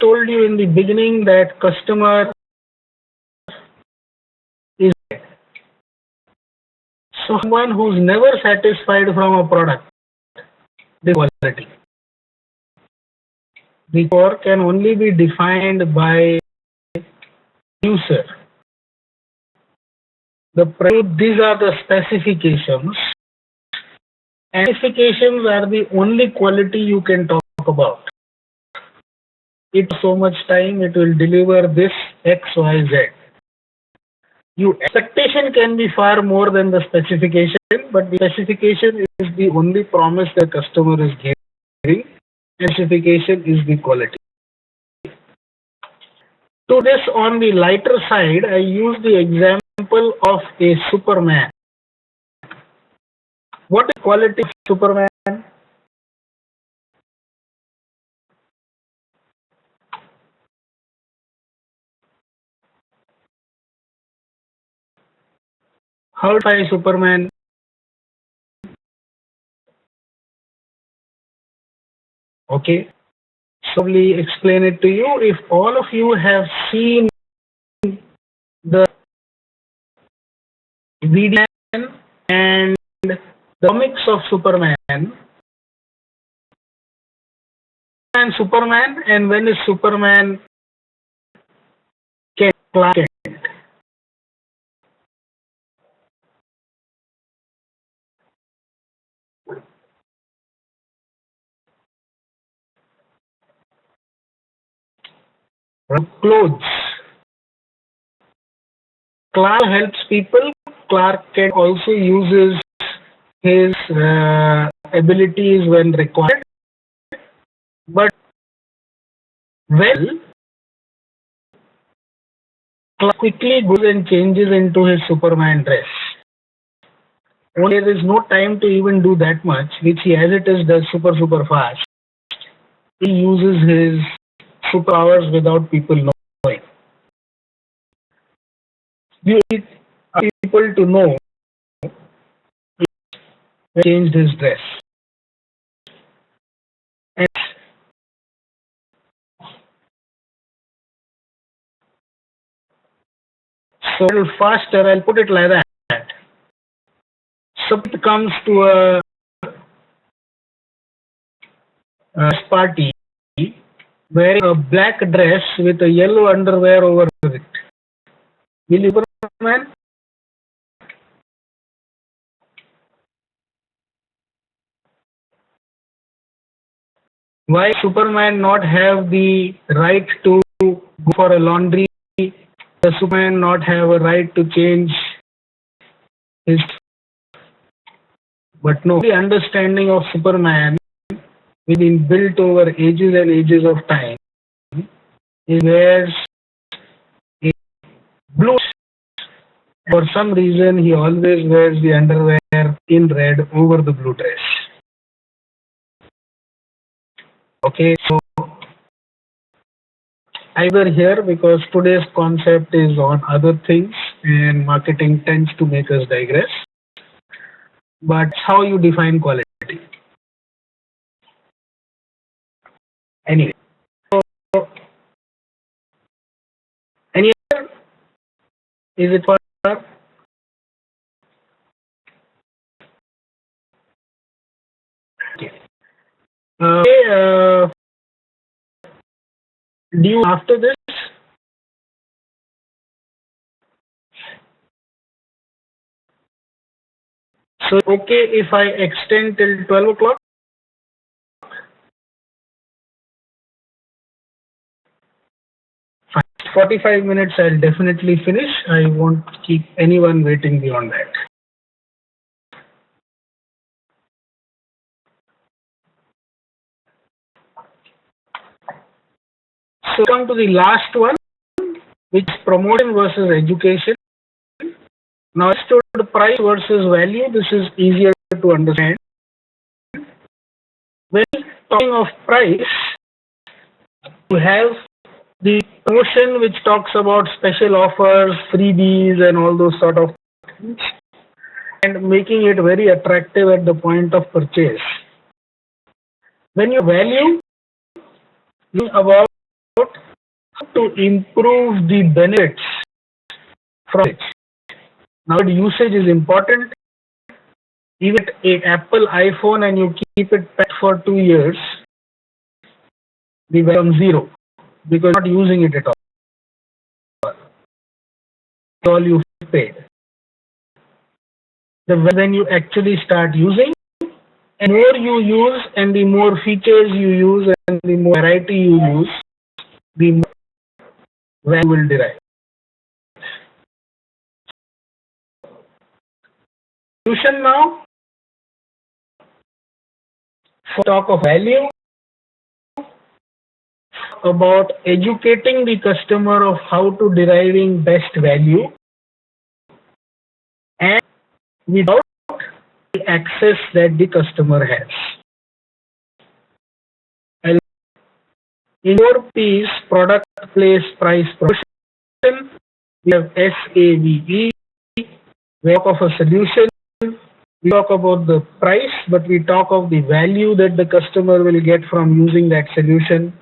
[SPEAKER 1] told you in the beginning that customer is someone who's never satisfied from a product. The quality. The core can only be defined by user. These are the specifications. Specifications are the only quality you can talk about. It's so much time it will deliver this X, Y, Z. Your expectation can be far more than the specification, but the specification is the only promise the customer is giving. Specification is the quality. To this, on the lighter side, I use the example of a Superman. What is quality of Superman? How to define Superman? Okay, so let me explain it to you. If all of you have seen the video and the comics of Superman, and when is Superman Clark Kent? Clothes. Clark helps people. Clark Kent also uses his abilities when required. But Clark quickly goes and changes into his Superman dress. Only there is no time to even do that much, which he as it is does super fast. He uses his superpowers without people knowing. You need people to know he changed his dress. And so a little faster, I'll put it like that. So it comes to a party wearing a black dress with a yellow underwear over it. Will you, Superman? Why Superman not have the right to go for a laundry? Does Superman not have a right to change his? But no, the understanding of Superman, which been built over ages and ages of time, he wears a blue. For some reason, he always wears the underwear in red over the blue dress. Okay, so either here because today's concept is on other things and marketing tends to make us digress. But how you define quality. Anyway, so any other? Is it for? Okay. Do you after this? So okay if I extend till 12 o'clock? Fine. 45 minutes I'll definitely finish. I won't keep anyone waiting beyond that. So come to the last one, which is promotion versus education. Now stood price versus value. This is easier to understand. When talking of price, you have the promotion which talks about special offers, freebies and all those sort of things, and making it very attractive at the point of purchase. When you value, you about how to improve the benefits from it. Now the usage is important. Even an Apple iPhone and you keep it packed for 2 years, the value becomes zero because you're not using it at all. That's all you paid. When you actually start using, and more you use and the more features you use and the more variety you use, the more value will derive. Solution now, for talk of value, about educating the customer of how to deriving best value and without the access that the customer has. In 4 P's, product, place, price, promotion, we have SAVE. We talk of a solution, we talk about the price, but we talk of the value that the customer will get from using that solution.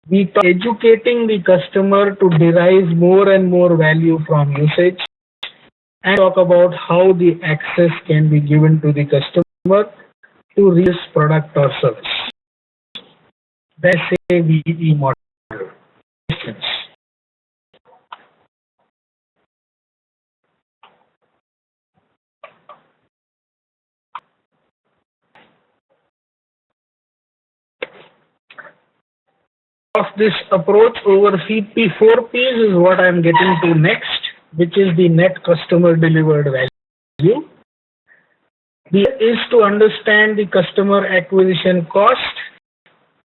[SPEAKER 1] We talk educating the customer to derive more and more value from usage, and talk about how the access can be given to the customer to reach product or service. That's a VE model. Questions? Of this approach over 4 P's is what I am getting to next, which is the net customer delivered value. The is to understand the customer acquisition cost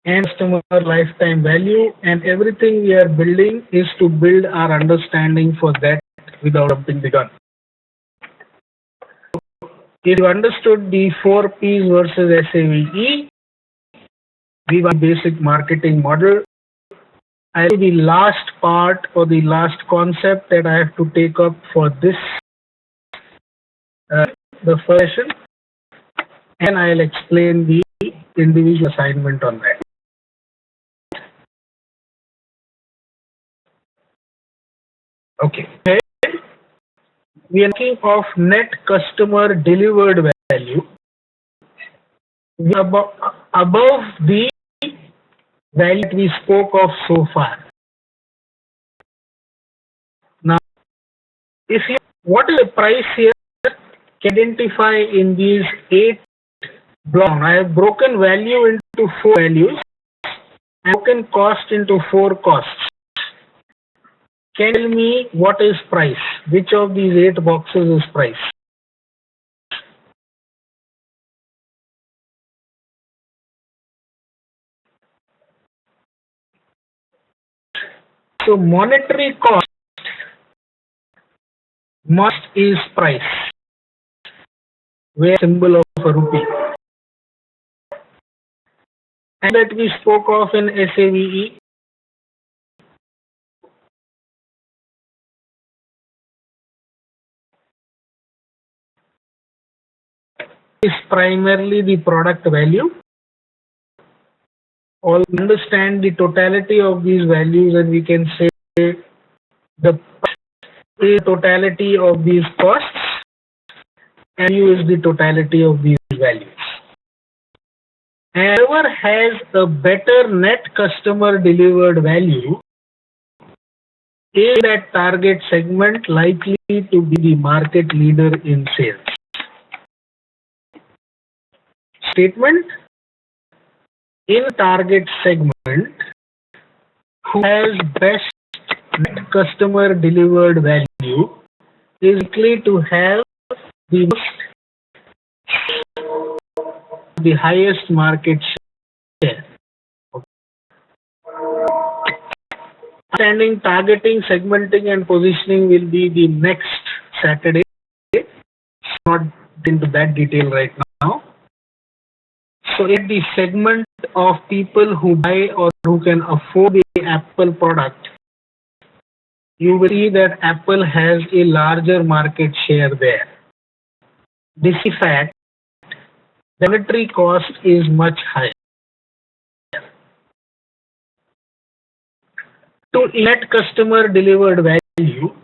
[SPEAKER 1] and customer lifetime value, and everything we are building is to build our understanding for that without jumping the gun. If you understood the 4 P's versus SAVE, we have a basic marketing model. I think the last part or the last concept that I have to take up for this, the first session, and I'll explain the individual assignment on that. Okay. We are talking of net customer delivered value. We are above the value that we spoke of so far. Now, what is the price here? Identify in these 8 blocks. I have broken value into 4 values and broken cost into 4 costs. Can you tell me what is price? Which of these 8 boxes is price? So monetary cost must is price, where symbol of a rupee, and that we spoke of in SAVE. Is primarily the product value. All understand the totality of these values, and we can say the totality of these costs and U is the totality of these values. And whoever has a better net customer delivered value is that target segment likely to be the market leader in sales. Statement: in target segment, who has best net customer delivered value is likely to have the highest market share. Understanding targeting, segmenting and positioning will be the next Saturday. Not into that detail right now. So in the segment of people who buy or who can afford the Apple product, you will see that Apple has a larger market share there. This is fact. The monetary cost is much higher. To net customer delivered value,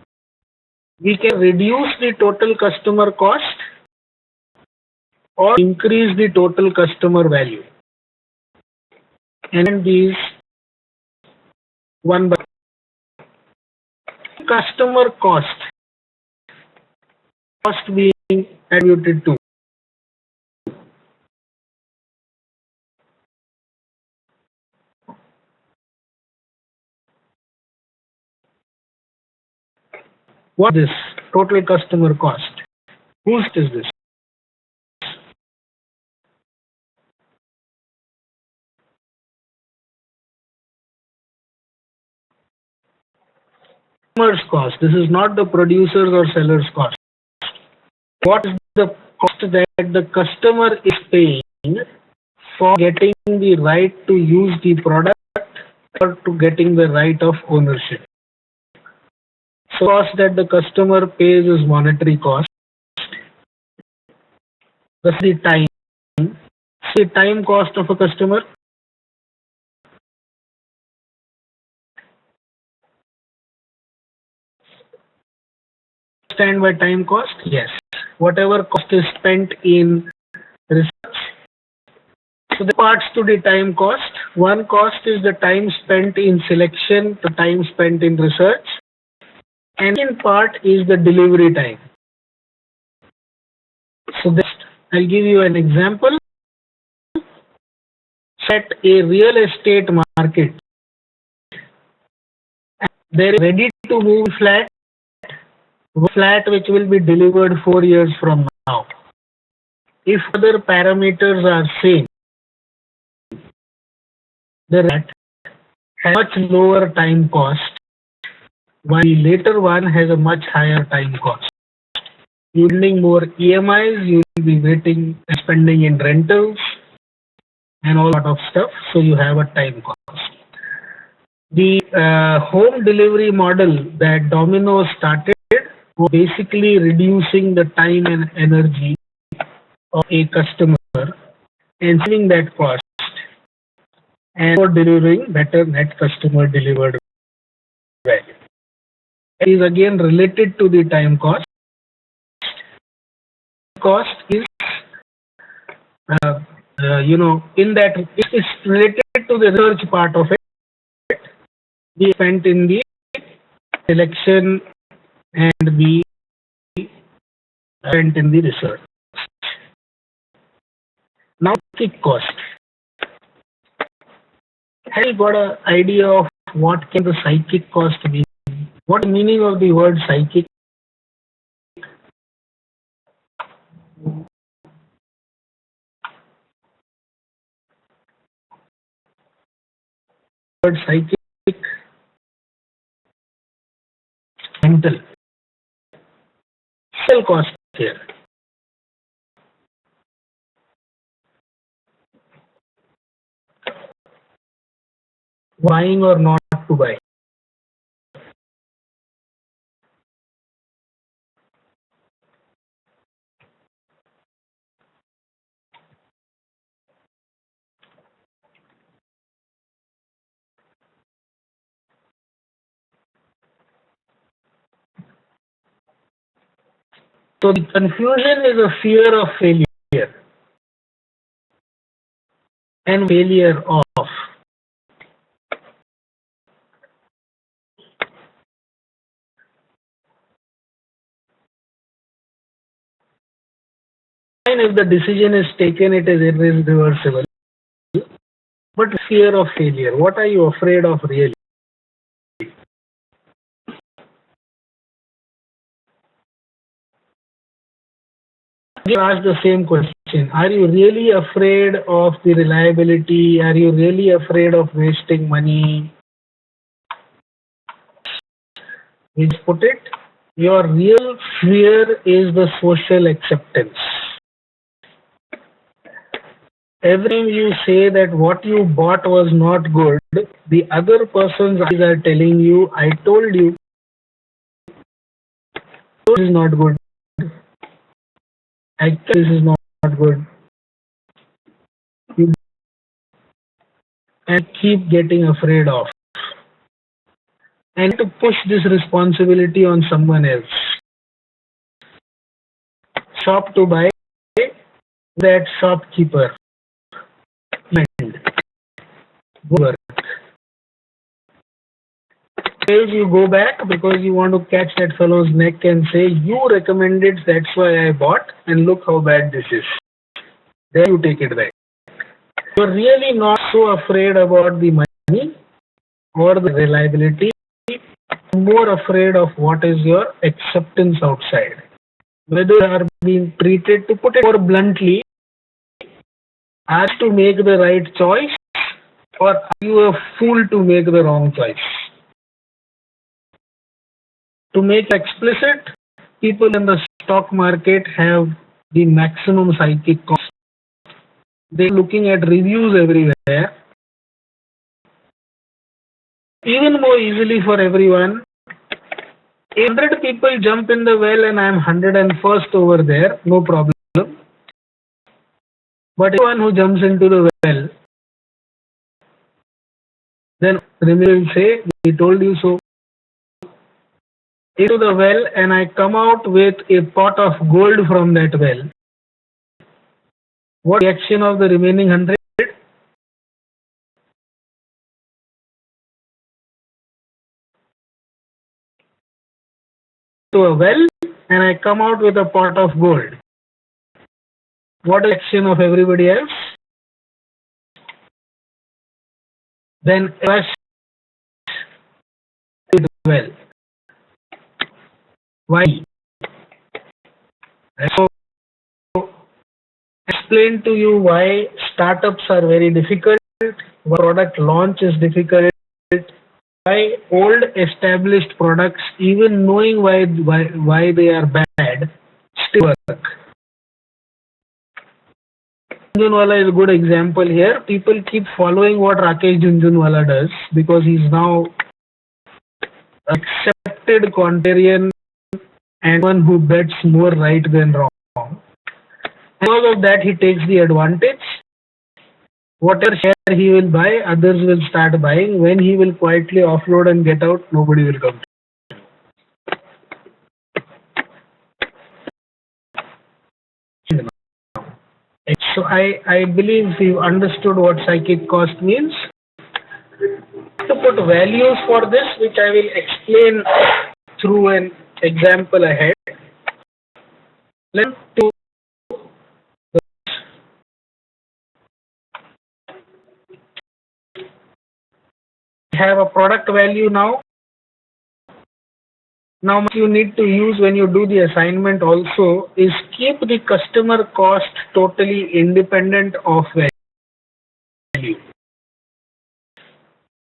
[SPEAKER 1] we can reduce the total customer cost or increase the total customer value. And these one by customer cost being attributed to what is this total customer cost? Whose is this? Customer's cost. This is not the producer's or seller's cost. What is the cost that the customer is paying for getting the right to use the product or to getting the right of ownership? So cost that the customer pays is monetary cost. That's the time. The time cost of a customer. Stand by time cost? Yes. Whatever cost is spent in research. So the parts to the time cost. One cost is the time spent in selection, the time spent in research. And in part is the delivery time. So this, I'll give you an example. Set a real estate market. There is ready to move flat which will be delivered 4 years from now. If other parameters are same, the flat has much lower time cost, while the later one has a much higher time cost. You're spending more EMIs, you will be waiting and spending in rentals and all sort of stuff, so you have a time cost. The home delivery model that Domino's started was basically reducing the time and energy of a customer and saving that cost and for delivering better net customer delivered value. It is again related to the time cost. Cost is in that it is related to the research part of it. We spent in the selection and we spent in the research. Now kick cost. Have you got an idea of what can the psychic cost be? What is the meaning of the word psychic? Word psychic, mental. Sell cost here. Buying or not to buy. So the confusion is a fear of failure and failure of. And if the decision is taken, it is irreversible. But fear of failure, what are you afraid of really? Ask the same question. Are you really afraid of the reliability? Are you really afraid of wasting money? We just put it, your real fear is the social acceptance. Every time you say that what you bought was not good, the other person's eyes are telling you, I told you this is not good. Actually, this is not good. You and keep getting afraid of. And to push this responsibility on someone else. Shop to buy that shopkeeper. Work. You go back because you want to catch that fellow's neck and say, you recommended, that's why I bought, and look how bad this is. Then you take it back. You're really not so afraid about the money or the reliability, more afraid of what is your acceptance outside. Whether you are being treated, to put it more bluntly, as to make the right choice, or are you a fool to make the wrong choice? To make explicit, people in the stock market have the maximum psychic cost. They're looking at reviews everywhere. Even more easily for everyone. 100 people jump in the well and I'm 101st over there, no problem. But anyone who jumps into the well, then Rimi will say, we told you so. Into the well and I come out with a pot of gold from that well. What reaction of the remaining 100? To a well and I come out with a pot of gold. What action of everybody else? Then rush to the well. Why? So, explain to you why startups are very difficult, why product launch is difficult, why old established products, even knowing why they are bad, still work. Jhunjhunwala is a good example here. People keep following what Rakesh Jhunjhunwala does because he's now accepted contrarian and one who bets more right than wrong. Because of that, he takes the advantage. Whatever share he will buy, others will start buying. When he will quietly offload and get out, nobody will come. So I believe you understood what psychic cost means. To put values for this, which I will explain through an example ahead. Let's do have a product value now. Now what you need to use when you do the assignment also is keep the customer cost totally independent of value.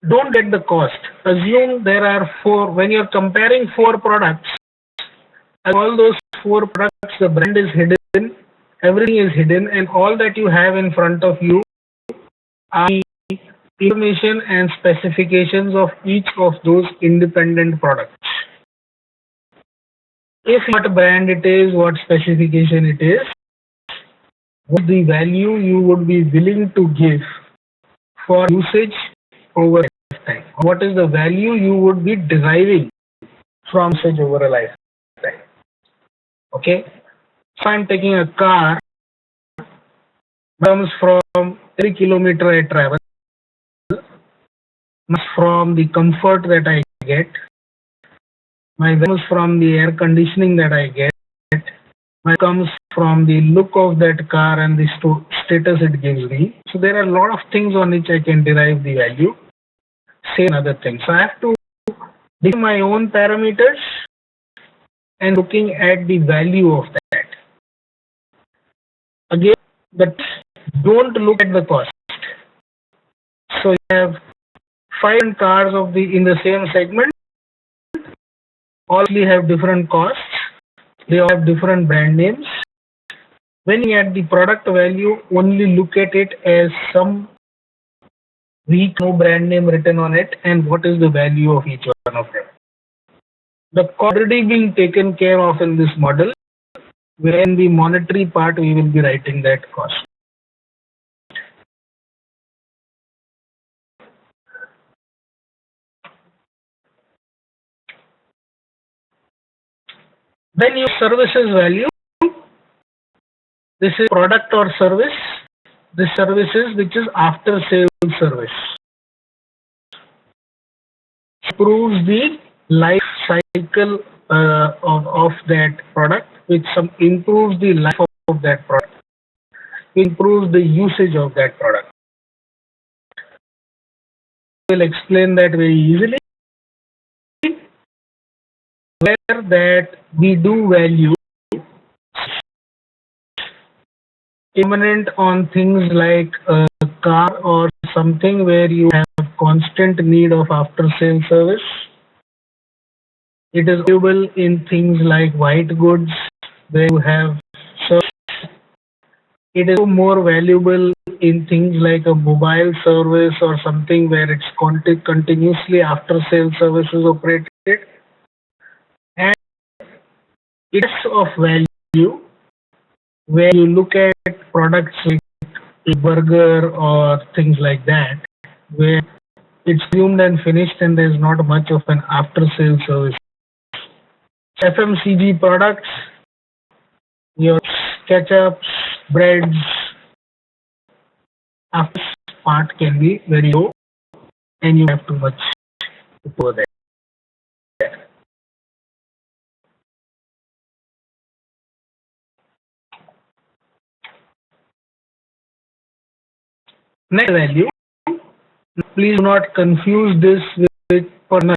[SPEAKER 1] Don't get the cost. Assume there are 4, when you're comparing 4 products, all those 4 products, the brand is hidden, everything is hidden, and all that you have in front of you are information and specifications of each of those independent products. If what brand it is, what specification it is, what the value you would be willing to give for usage over a lifetime. What is the value you would be deriving from usage over a lifetime? Okay. If I'm taking a car, comes from every kilometer I travel, from the comfort that I get, my comes from the air conditioning that I get, my comes from the look of that car and the status it gives me. So there are a lot of things on which I can derive the value. Say another thing. So I have to give my own parameters and looking at the value of that. Again, but don't look at the cost. So you have 5 cars of in the same segment. All have different costs. They all have different brand names. when you at the product value, only look at it as some weak no brand name written on it and what is the value of each one of them. The cost already being taken care of in this model, where in the monetary part we will be writing that cost. Then your services value. This is product or service. The services which is after sales service. Improves the life cycle of that product, which improves the life of that product, improves the usage of that product. We'll explain that very easily. Where that we do value imminent on things like a car or something where you have constant need of after sales service. It is valuable in things like white goods where you have service. It is more valuable in things like a mobile service or something where it's continuously after sales service is operated. And it's of value where you look at products like a burger or things like that, where it's consumed and finished and there's not much of an after sales service. FMCG products, your ketchups, breads, after part can be very low and you have too much to pour there. Next value, please do not confuse this with personal.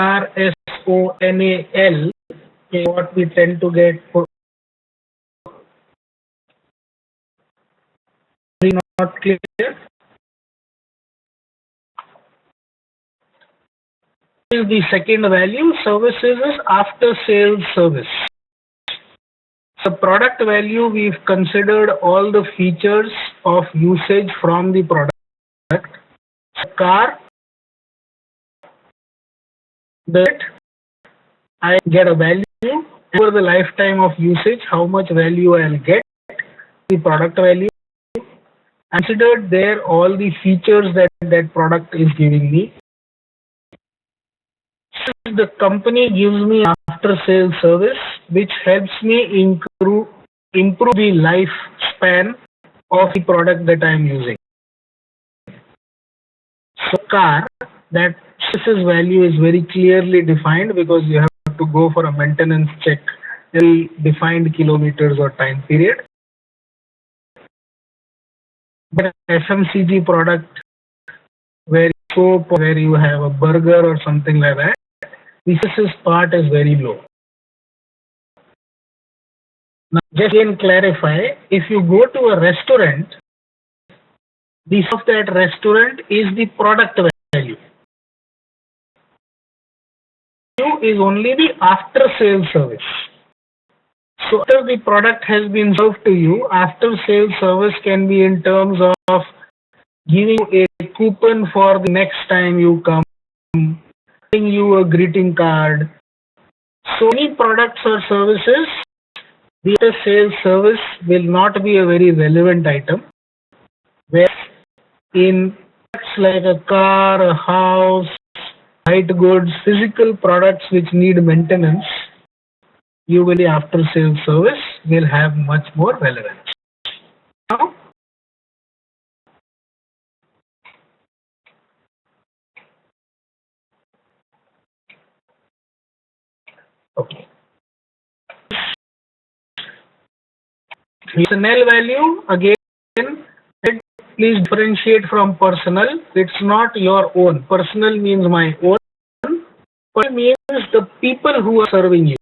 [SPEAKER 1] RSONAL is what we tend to get for not clear. Is the second value. Services is after sales service. The product value, we've considered all the features of usage from the product. Car, that I get a value over the lifetime of usage, how much value I'll get, the product value. Considered there all the features that that product is giving me. The company gives me after sales service, which helps me improve the lifespan of the product that I am using. So car, that services value is very clearly defined because you have to go for a maintenance check every defined kilometers or time period. But FMCG product where soap, where you have a burger or something like that, the services part is very low. Now, just to clarify, if you go to a restaurant, the of that restaurant is the product value. Is only the after sales service. So after the product has been served to you, after sales service can be in terms of giving you a coupon for the next time you come, giving you a greeting card. So many products or services, the after sales service will not be a very relevant item. Where in products like a car, a house, white goods, physical products which need maintenance, you will after sales service will have much more relevance. Now, okay. Personnel value, again, please differentiate from personal. It's not your own. Personal means my own. Personal means the people who are serving you.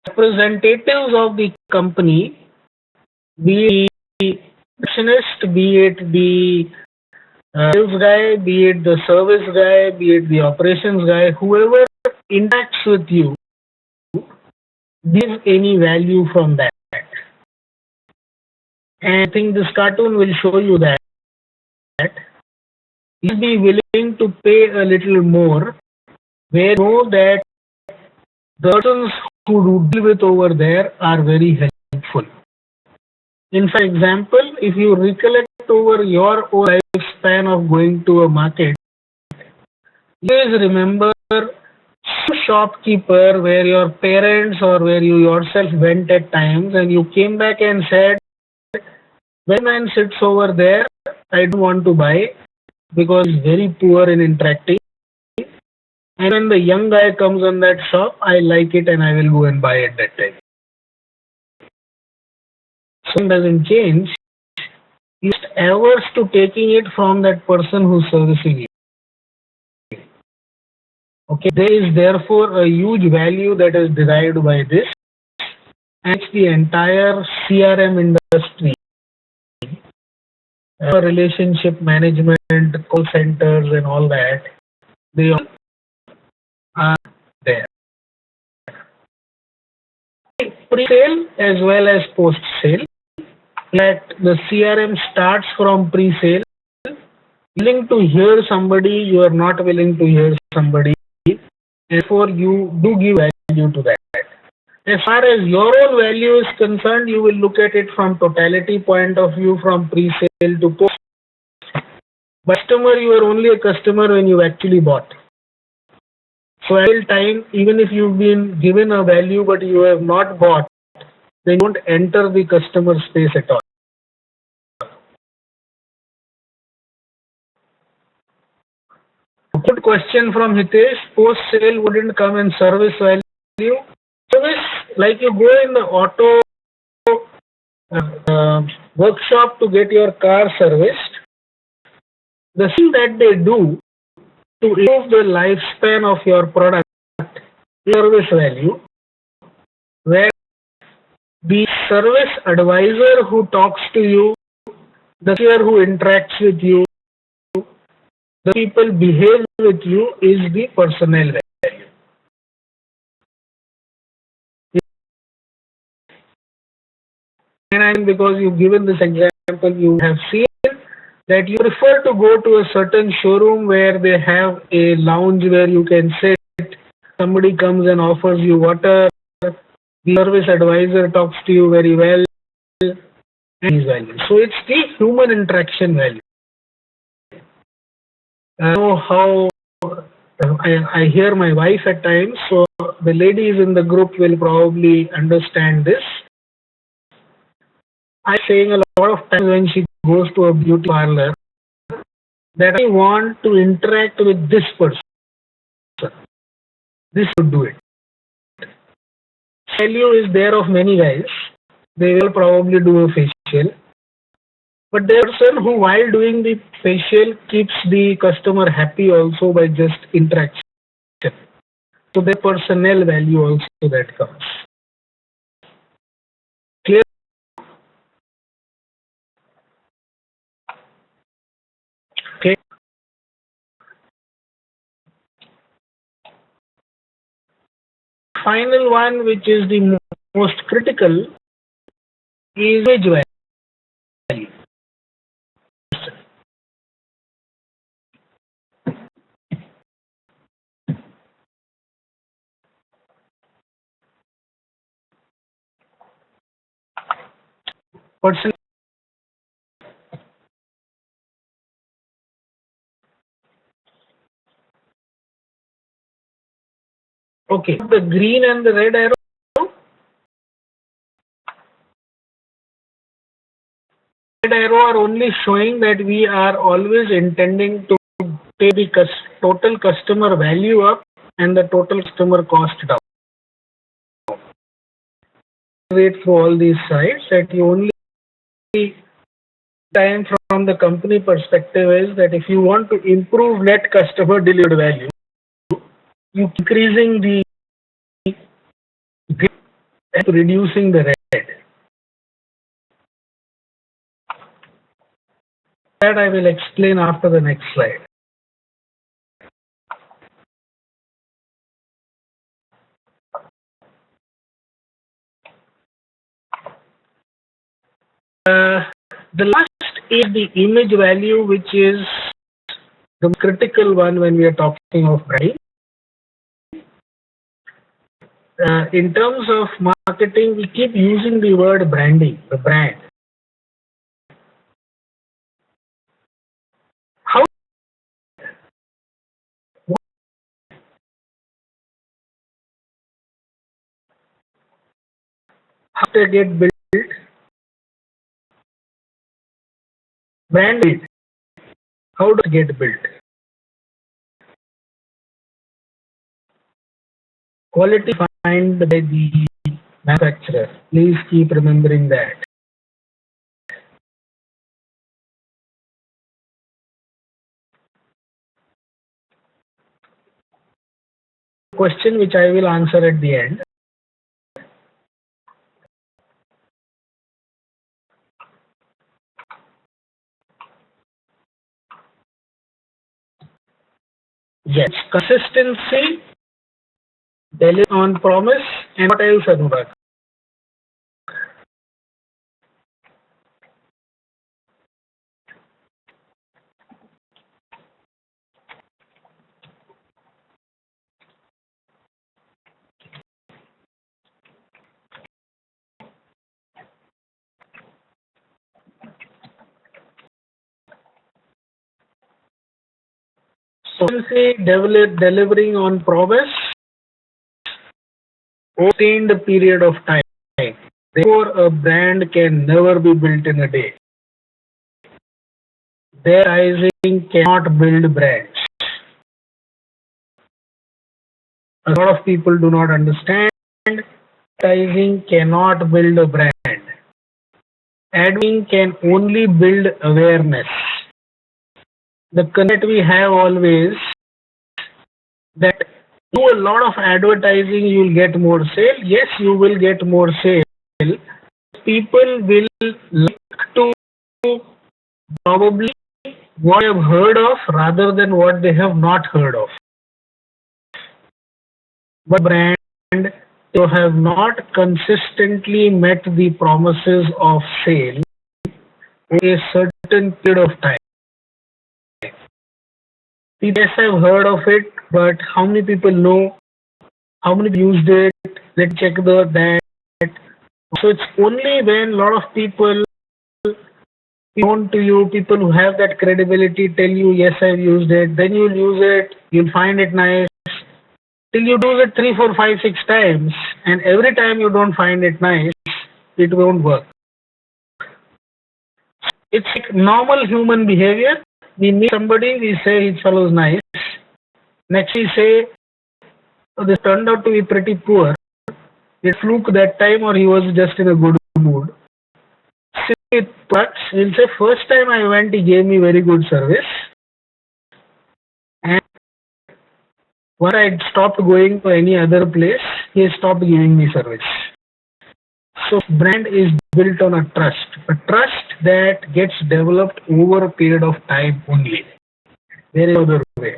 [SPEAKER 1] Representatives of the company, be it the receptionist, be it the sales guy, be it the service guy, be it the operations guy, whoever interacts with you, give any value from that. And I think this cartoon will show you that you'll be willing to pay a little more where you know that the persons who do deal with over there are very helpful. In for example, if you recollect over your own lifespan of going to a market, you always remember some shopkeeper where your parents or where you yourself went at times and you came back and said, when man sits over there, I don't want to buy because he's very poor in interacting. And when the young guy comes on that shop, I like it and I will go and buy at that time. So it doesn't change. You're just averse to taking it from that person who's servicing you. Okay, there is therefore a huge value that is derived by this, and it's the entire CRM industry, relationship management, call centers, and all that. They all are there. Pre-sale as well as post-sale. That the CRM starts from pre-sale. Willing to hear somebody, you are not willing to hear somebody. Therefore, you do give value to that. As far as your own value is concerned, you will look at it from totality point of view, from pre-sale to post. Customer, you are only a customer when you actually bought. So at time, even if you've been given a value but you have not bought, then you don't enter the customer space at all. Good question from Hitesh. Post sale wouldn't come in service value. Service, like you go in the auto workshop to get your car serviced, the thing that they do to improve the lifespan of your product is service value, where the service advisor who talks to you, the cashier who interacts with you, the people behave with you is the personnel value. And because you've given this example, you have seen that you prefer to go to a certain showroom where they have a lounge where you can sit, somebody comes and offers you water, the service advisor talks to you very well, and these values. So it's the human interaction value. I know how I hear my wife at times, so the ladies in the group will probably understand this. I'm saying a lot of times when she goes to a beauty parlor that I want to interact with this person. This would do it. Value is there of many guys. They will probably do a facial. But the person who, while doing the facial, keeps the customer happy also by just interaction. So the personnel value also that comes. Clear? Okay. Final one, which is the most critical, is wage value. Person. Okay, the green and the red arrow. Red arrow are only showing that we are always intending to take the total customer value up and the total customer cost down. Wait through all these sides that you only time from the company perspective is that if you want to improve net customer delivered value, you increasing the green and reducing the red. That I will explain after the next slide. The last is the image value, which is the critical one when we are talking of branding. In terms of marketing, we keep using the word branding, the brand. How they get built? Brand built. How does it get built? Quality defined by the manufacturer. Please keep remembering that. Question which I will answer at the end. Yes, consistency, deliver on promise, and what else, Anurag? So, delivering on promise, obtained a period of time. Therefore, a brand can never be built in a day. Advertising cannot build brands. A lot of people do not understand. Advertising cannot build a brand. Advertising can only build awareness. The concept we have always that do a lot of advertising, you'll get more sale. Yes, you will get more sale. People will like to probably what they have heard of rather than what they have not heard of. But brand, you have not consistently met the promises of sale in a certain period of time. People have heard of it, but how many people know? How many used it? Let's check that. So it's only when a lot of people known to you, people who have that credibility tell you, yes, I've used it, then you'll use it, you'll find it nice, till you do it 3, 4, 5, 6 times, and every time you don't find it nice, it won't work. It's like normal human behavior. We meet somebody, we say his fellow's nice. Next we say, oh, this turned out to be pretty poor. It fluke that time or he was just in a good mood. But we'll say first time I went, he gave me very good service. And when I stopped going to any other place, he stopped giving me service. So brand is built on a trust that gets developed over a period of time only. There is no other way.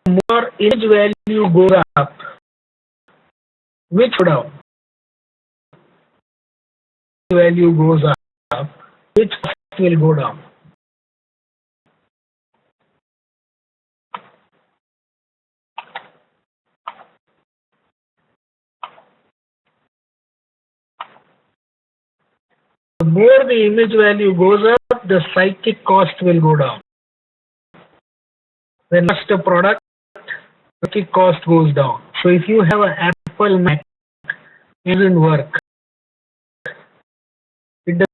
[SPEAKER 1] More image value goes up, which go down? Value goes up, which will go down? The more the image value goes up, the psychic cost will go down. When just a product, psychic cost goes down. So if you have an Apple Mac, it doesn't work. It doesn't,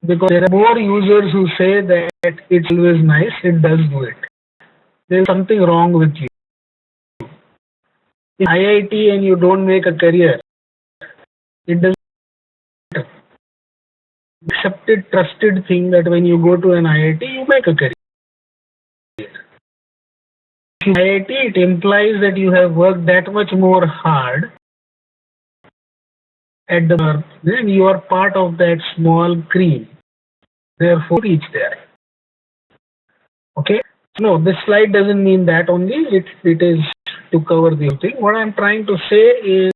[SPEAKER 1] because there are more users who say that it's always nice, it does do it. There's something wrong with you. In IIT and you don't make a career, it doesn't matter. Accepted, trusted thing that when you go to an IIT, you make a career. In IIT, it implies that you have worked that much more hard at the birth, then you are part of that small cream. Therefore, reach there. Okay? No, this slide doesn't mean that only. It is to cover the whole thing. What I'm trying to say is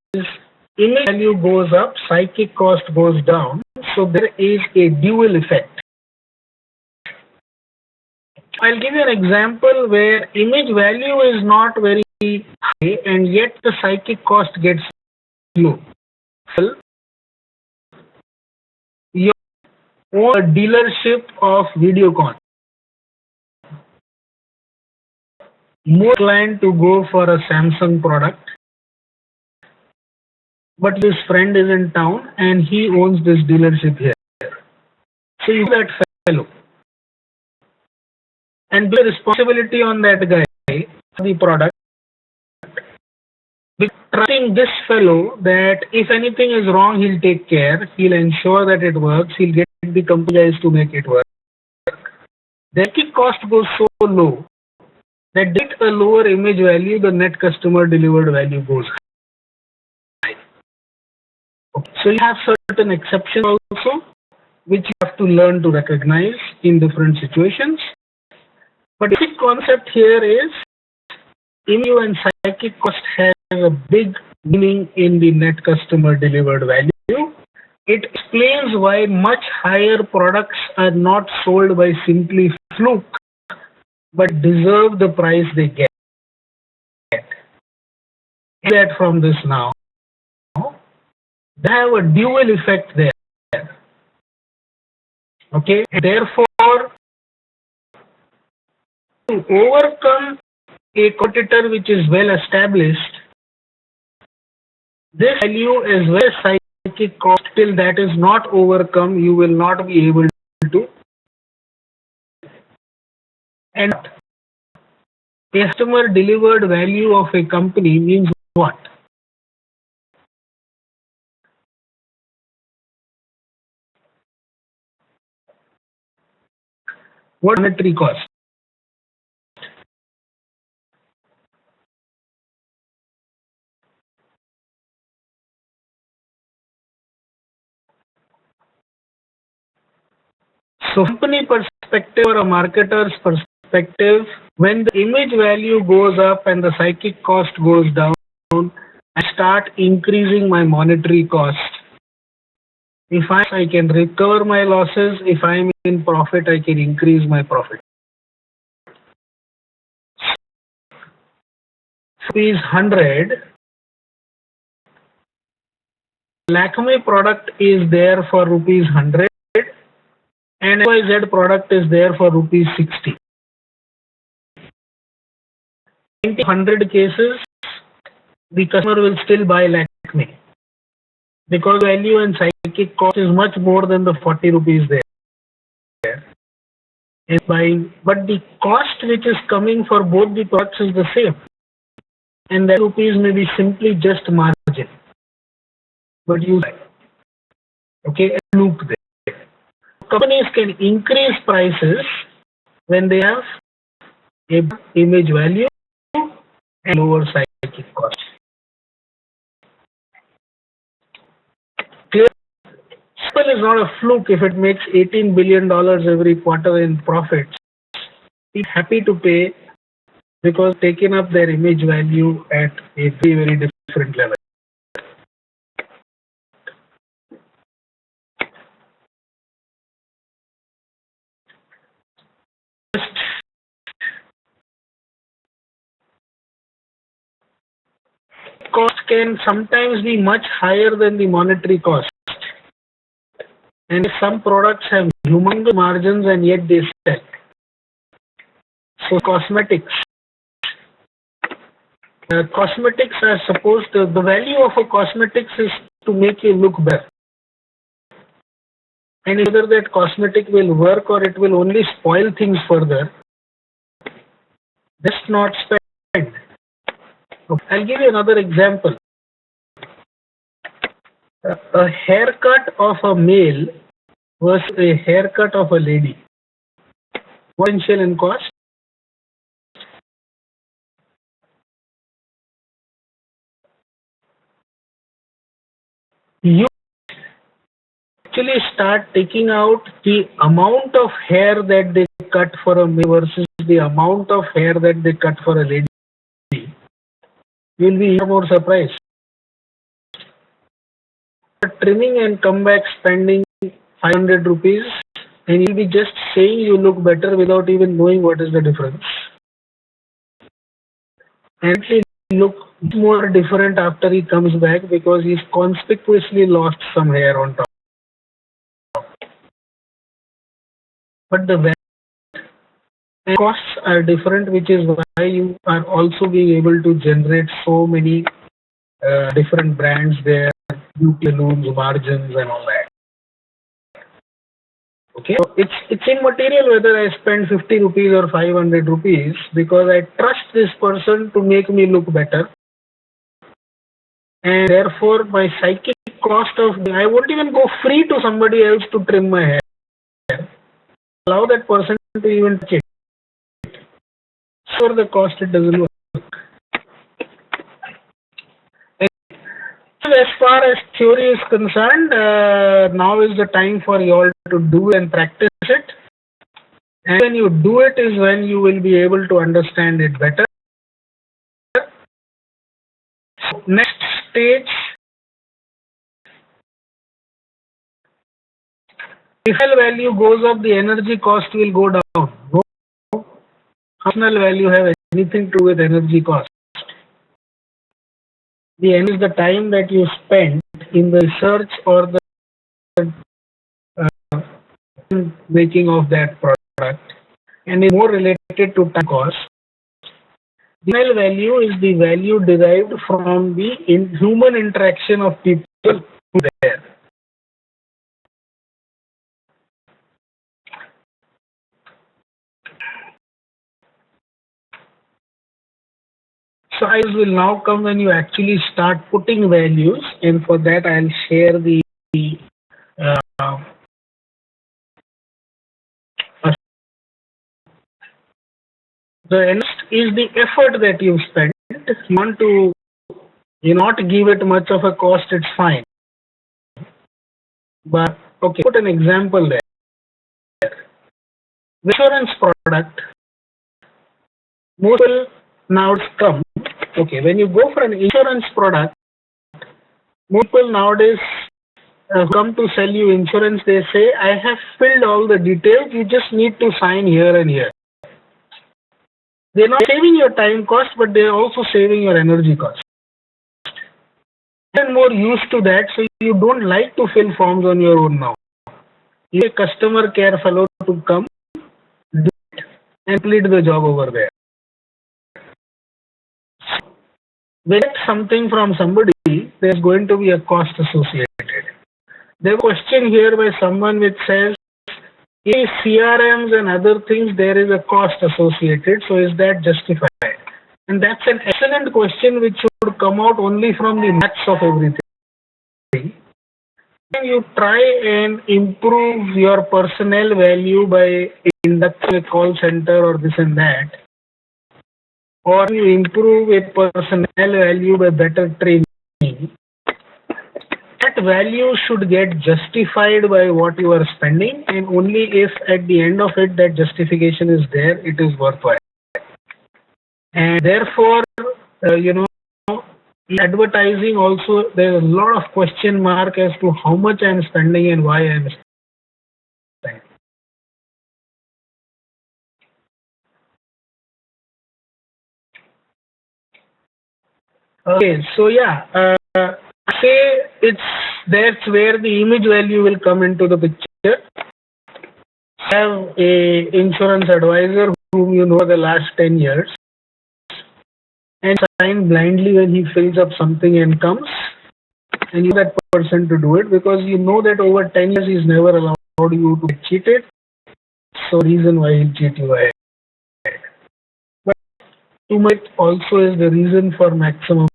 [SPEAKER 1] image value goes up, psychic cost goes down. So there is a dual effect. I'll give you an example where image value is not very high and yet the psychic cost gets low. Well, you own a dealership of Videocon. More inclined to go for a Samsung product, but his friend is in town and he owns this dealership here. So you that fellow and the responsibility on that guy for the product, trusting this fellow that if anything is wrong, he'll take care, he'll ensure that it works, he'll get the company guys to make it work. The kick cost goes so low that with a lower image value, the net customer delivered value goes high. Okay. So you have certain exceptions also, which you have to learn to recognize in different situations. But the basic concept here is image and psychic cost has a big meaning in the net customer delivered value. It explains why much higher products are not sold by simply fluke, but deserve the price they get. That from this now, they have a dual effect there. Okay, therefore, to overcome a competitor which is well established, this value as well as psychic cost, till that is not overcome, you will not be able to. And a customer delivered value of a company means what? What monetary cost? So company perspective or a marketer's perspective, when the image value goes up and the psychic cost goes down, I start increasing my monetary cost. If I can recover my losses, if I'm in profit, I can increase my profit. Rupees 100, Lakme product is there for rupees 100 and XYZ product is there for rupees 60. In 100 cases, the customer will still buy Lakme because value and psychic cost is much more than the 40 rupees there. And buying, but the cost which is coming for both the products is the same, and that rupees may be simply just margin. But you buy. Okay, look there. Companies can increase prices when they have a image value and lower psychic cost. Clear? Apple is not a fluke if it makes $18 billion every quarter in profits. It's happy to pay because taken up their image value at a very, very different level. Cost can sometimes be much higher than the monetary cost, and some products have humongous margins and yet they sell. So cosmetics are supposed to, the value of a cosmetics is to make you look better, and whether that cosmetic will work or it will only spoil things further, just not spend. I'll give you another example. A haircut of a male versus a haircut of a lady. Potential in cost. You actually start taking out the amount of hair that they cut for a male versus the amount of hair that they cut for a lady. You will be more surprised. trimming and come back spending 500 rupees, and you'll be just saying you look better without even knowing what is the difference. And he look more different after he comes back because he's conspicuously lost some hair on top. But the costs are different, which is why you are also being able to generate so many different brands there, beauty balloons, margins, and all that. Okay, so it's immaterial whether I spend 50 rupees or 500 rupees because I trust this person to make me look better, and therefore my psychic cost of I won't even go free to somebody else to trim my hair. Allow that person to even touch it. For the cost, it doesn't work. As far as theory is concerned, now is the time for you all to do and practice it. And when you do it is when you will be able to understand it better. So next stage, if value goes up, the energy cost will go down. No functional value have anything to do with energy cost. The end is the time that you spend in the research or the making of that product, and is more related to time cost. The final value is the value derived from the human interaction of people who are there. So I will now come when you actually start putting values, and for that I'll share the next is the effort that you spent. If you want to not give it much of a cost, it's fine. But okay, put an example there. Insurance product, most people now come. Okay, when you go for an insurance product, most people nowadays come to sell you insurance. They say, I have filled all the details, you just need to sign here and here. They're not saving your time cost, but they're also saving your energy cost. You're more used to that, so you don't like to fill forms on your own now. You get a customer care fellow to come, do it, and complete the job over there. When you get something from somebody, there's going to be a cost associated. There's a question here by someone which says, in CRMs and other things, there is a cost associated, so is that justified? And that's an excellent question which should come out only from the maths of everything. When you try and improve your personnel value by inducting a call center or this and that, or you improve a personnel value by better training, that value should get justified by what you are spending, and only if at the end of it that justification is there, it is worthwhile. And therefore, advertising also, there's a lot of question mark as to how much I am spending and why I am spending. Okay, so yeah, say that's where the image value will come into the picture. Have a insurance advisor whom you know the last 10 years, and sign blindly when he fills up something and comes, and you know that person to do it because you know that over 10 years he's never allowed you to get cheated. So reason why he'll cheat you ahead. But too much also is the reason for maximum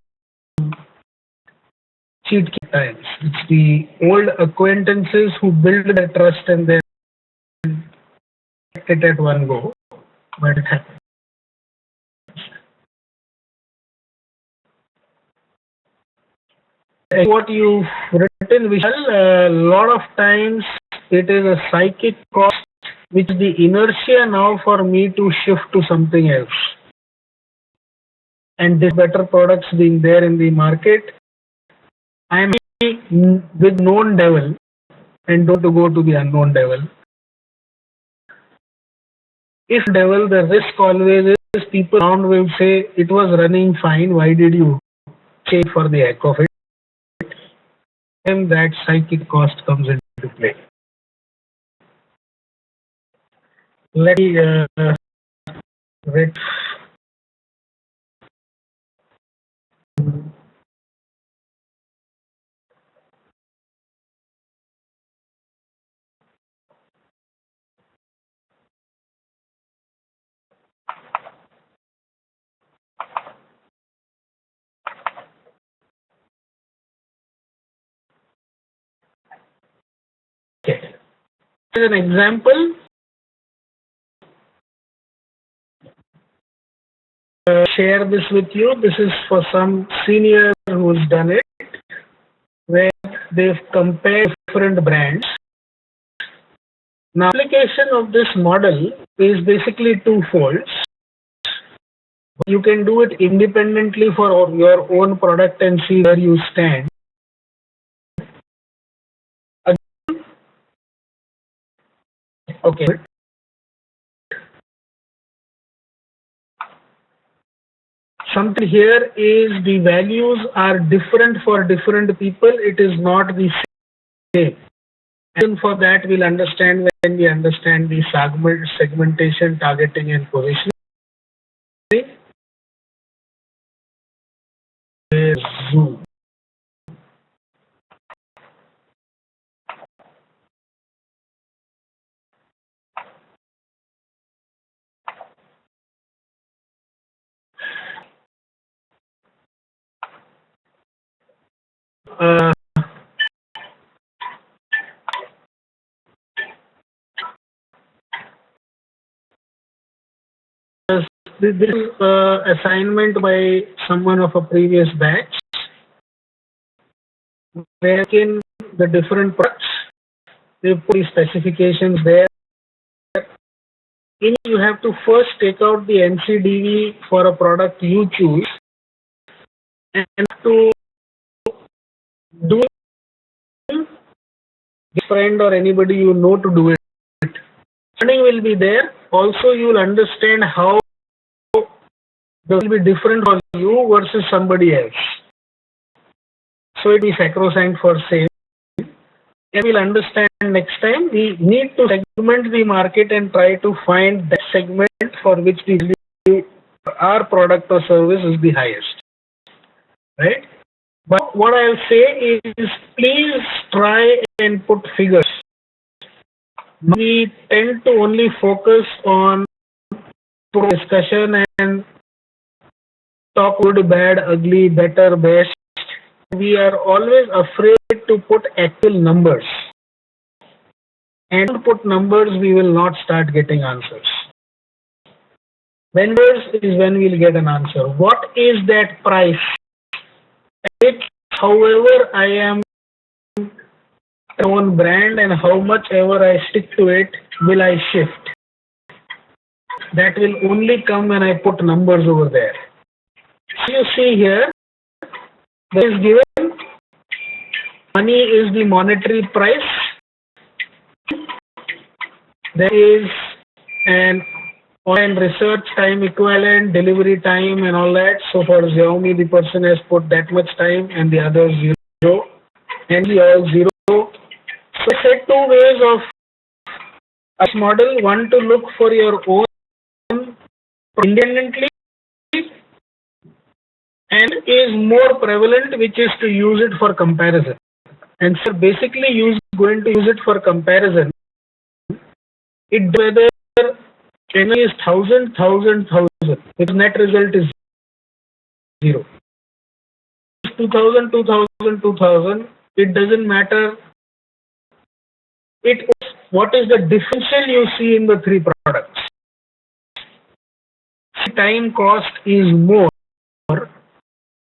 [SPEAKER 1] cheat times. It's the old acquaintances who build their trust and then it at one go, but it happens. And what you've written, Vishal, a lot of times it is a psychic cost, which is the inertia now for me to shift to something else. And this better products being there in the market, I am with known devil and don't go to the unknown devil. If devil, the risk always is people around will say it was running fine, why did you change for the heck of it? And that psychic cost comes into play. Let me read. Okay. As an example, share this with you. This is for some senior who's done it, where they've compared different brands. Now, application of this model is basically twofold. You can do it independently for your own product and see where you stand. Okay. Something here is the values are different for different people. It is not the same. And for that, we'll understand when we understand the segmentation, targeting, and positioning. Zoom. This is assignment by someone of a previous batch, where in the different products, they put the specifications there. You have to first take out the NCDV for a product you choose and to do it, friend or anybody you know to do it. Learning will be there. Also, you will understand how that will be different for you versus somebody else. So it is sacrosanct for sale. And we'll understand next time. We need to segment the market and try to find that segment for which the value our product or service is the highest. Right? But what I'll say is please try and put figures. We tend to only focus on discussion and talk good, bad, ugly, better, best. We are always afraid to put actual numbers. And to put numbers, we will not start getting answers. Vendors is when we'll get an answer. What is that price? Which, however, I am own brand and how much ever I stick to it, will I shift? That will only come when I put numbers over there. So you see here, there is given money is the monetary price. There is an online research time equivalent, delivery time and all that. So for Xiaomi, the person has put that much time and the other 0 and the all 0. So I said two ways of this model. One to look for your own independently and is more prevalent, which is to use it for comparison. And so basically going to use it for comparison. It whether channel is 1000, its net result is 0. 2000, 2000, 2000, it doesn't matter. What is the differential you see in the three products? Time cost is more.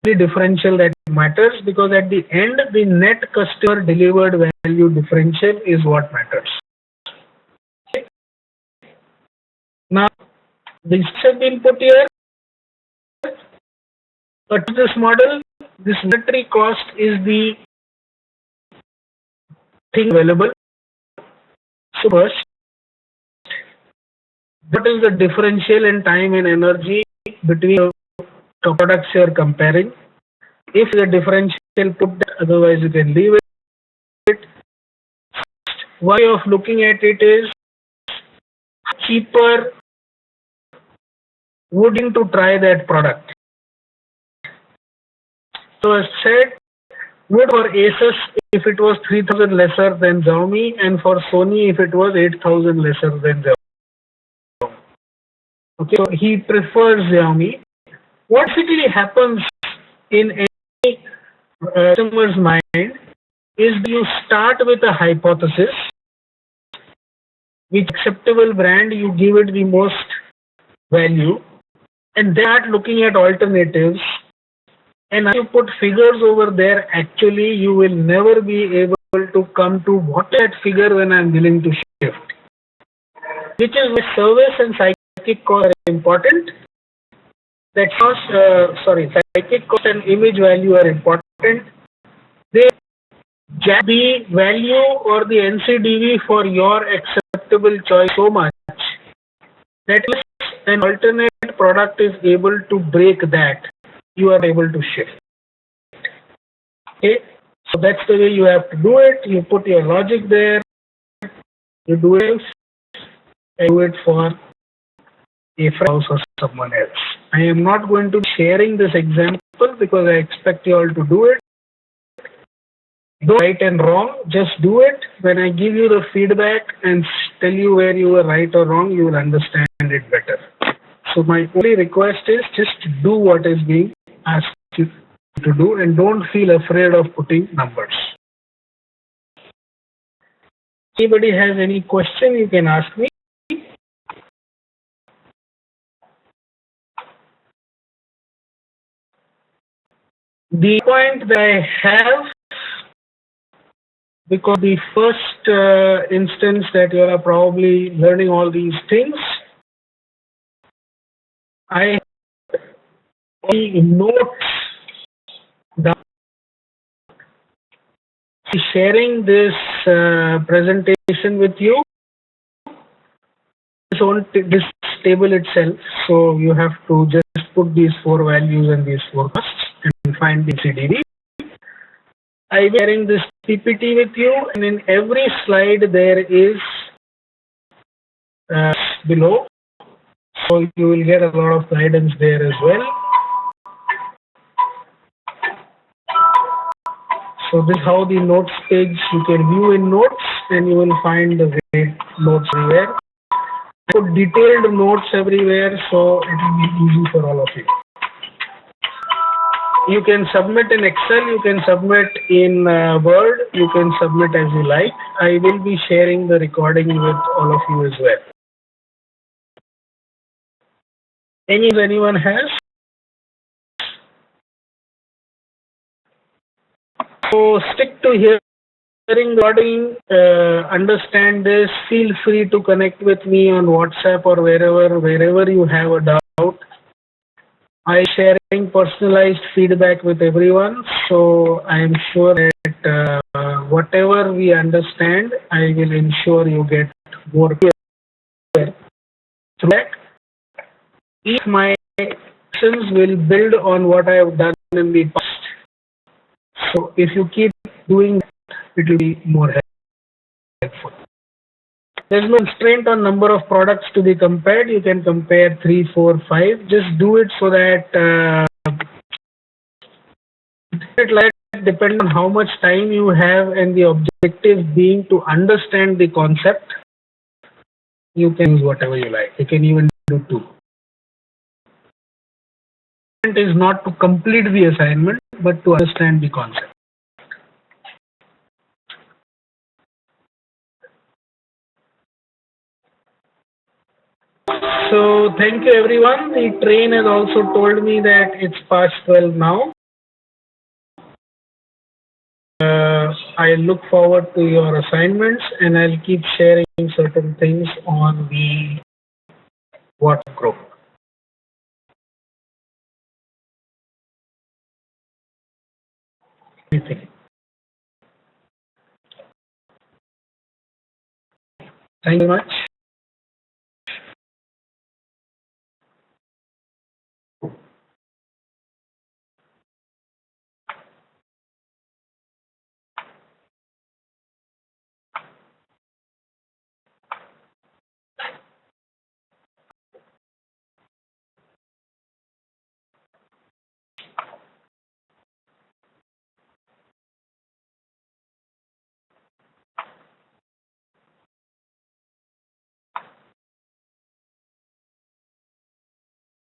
[SPEAKER 1] The differential that matters, because at the end the net customer delivered value differential is what matters. Now this have been put here, but this model, this monetary cost is the things available. So first, what is the differential in time and energy between the products you are comparing? If the differential, put that, otherwise you can leave it. One way of looking at it is cheaper wouldn't to try that product. So as said, would for Asus if it was 3000 lesser than Xiaomi, and for Sony if it was 8000 lesser than Xiaomi. Okay, so he prefers Xiaomi. What basically happens in any customer's mind is you start with a hypothesis, which acceptable brand you give it the most value, and then start looking at alternatives. And if you put figures over there, actually you will never be able to come to what that figure when I'm willing to shift. Which is why service and psychic cost are important. That psychic cost and image value are important. They jack the value or the NCDV for your acceptable choice so much that an alternate product is able to break that, you are able to shift. Okay, so that's the way you have to do it. You put your logic there, you do it, and do it for a house or someone else. I am not going to be sharing this example because I expect you all to do it. Don't right and wrong, just do it. When I give you the feedback and tell you where you were right or wrong, you will understand it better. So my only request is just do what is being asked you to do and don't feel afraid of putting numbers. Anybody has any question, you can ask me. The point that I have, because the first instance that you are probably learning all these things, I notes down. Sharing this presentation with you is on this table itself, so you have to just put these 4 values and these 4 costs and find the CDD. I will be sharing this PPT with you, and in every slide there is below, so you will get a lot of guidance there as well. So this is how the notes page, you can view in notes and you will find the notes everywhere. I put detailed notes everywhere, so it will be easy for all of you. You can submit in Excel, you can submit in Word, you can submit as you like. I will be sharing the recording with all of you as well. Anyone has? So stick to hearing recording, understand this. Feel free to connect with me on WhatsApp or wherever you have a doubt. I am sharing personalized feedback with everyone, so I am sure that whatever we understand, I will ensure you get more clear. So that each of my actions will build on what I have done in the past. So if you keep doing that, it will be more helpful. There's no constraint on number of products to be compared. You can compare 3, 4, 5. Just do it so that depending on how much time you have and the objective being to understand the concept, you can use whatever you like. You can even do 2. It is not to complete the assignment, but to understand the concept. So thank you everyone. The train has also told me that it's past 12 now. I look forward to your assignments and I'll keep sharing certain things on the WhatsApp group. Anything. Thank you very much.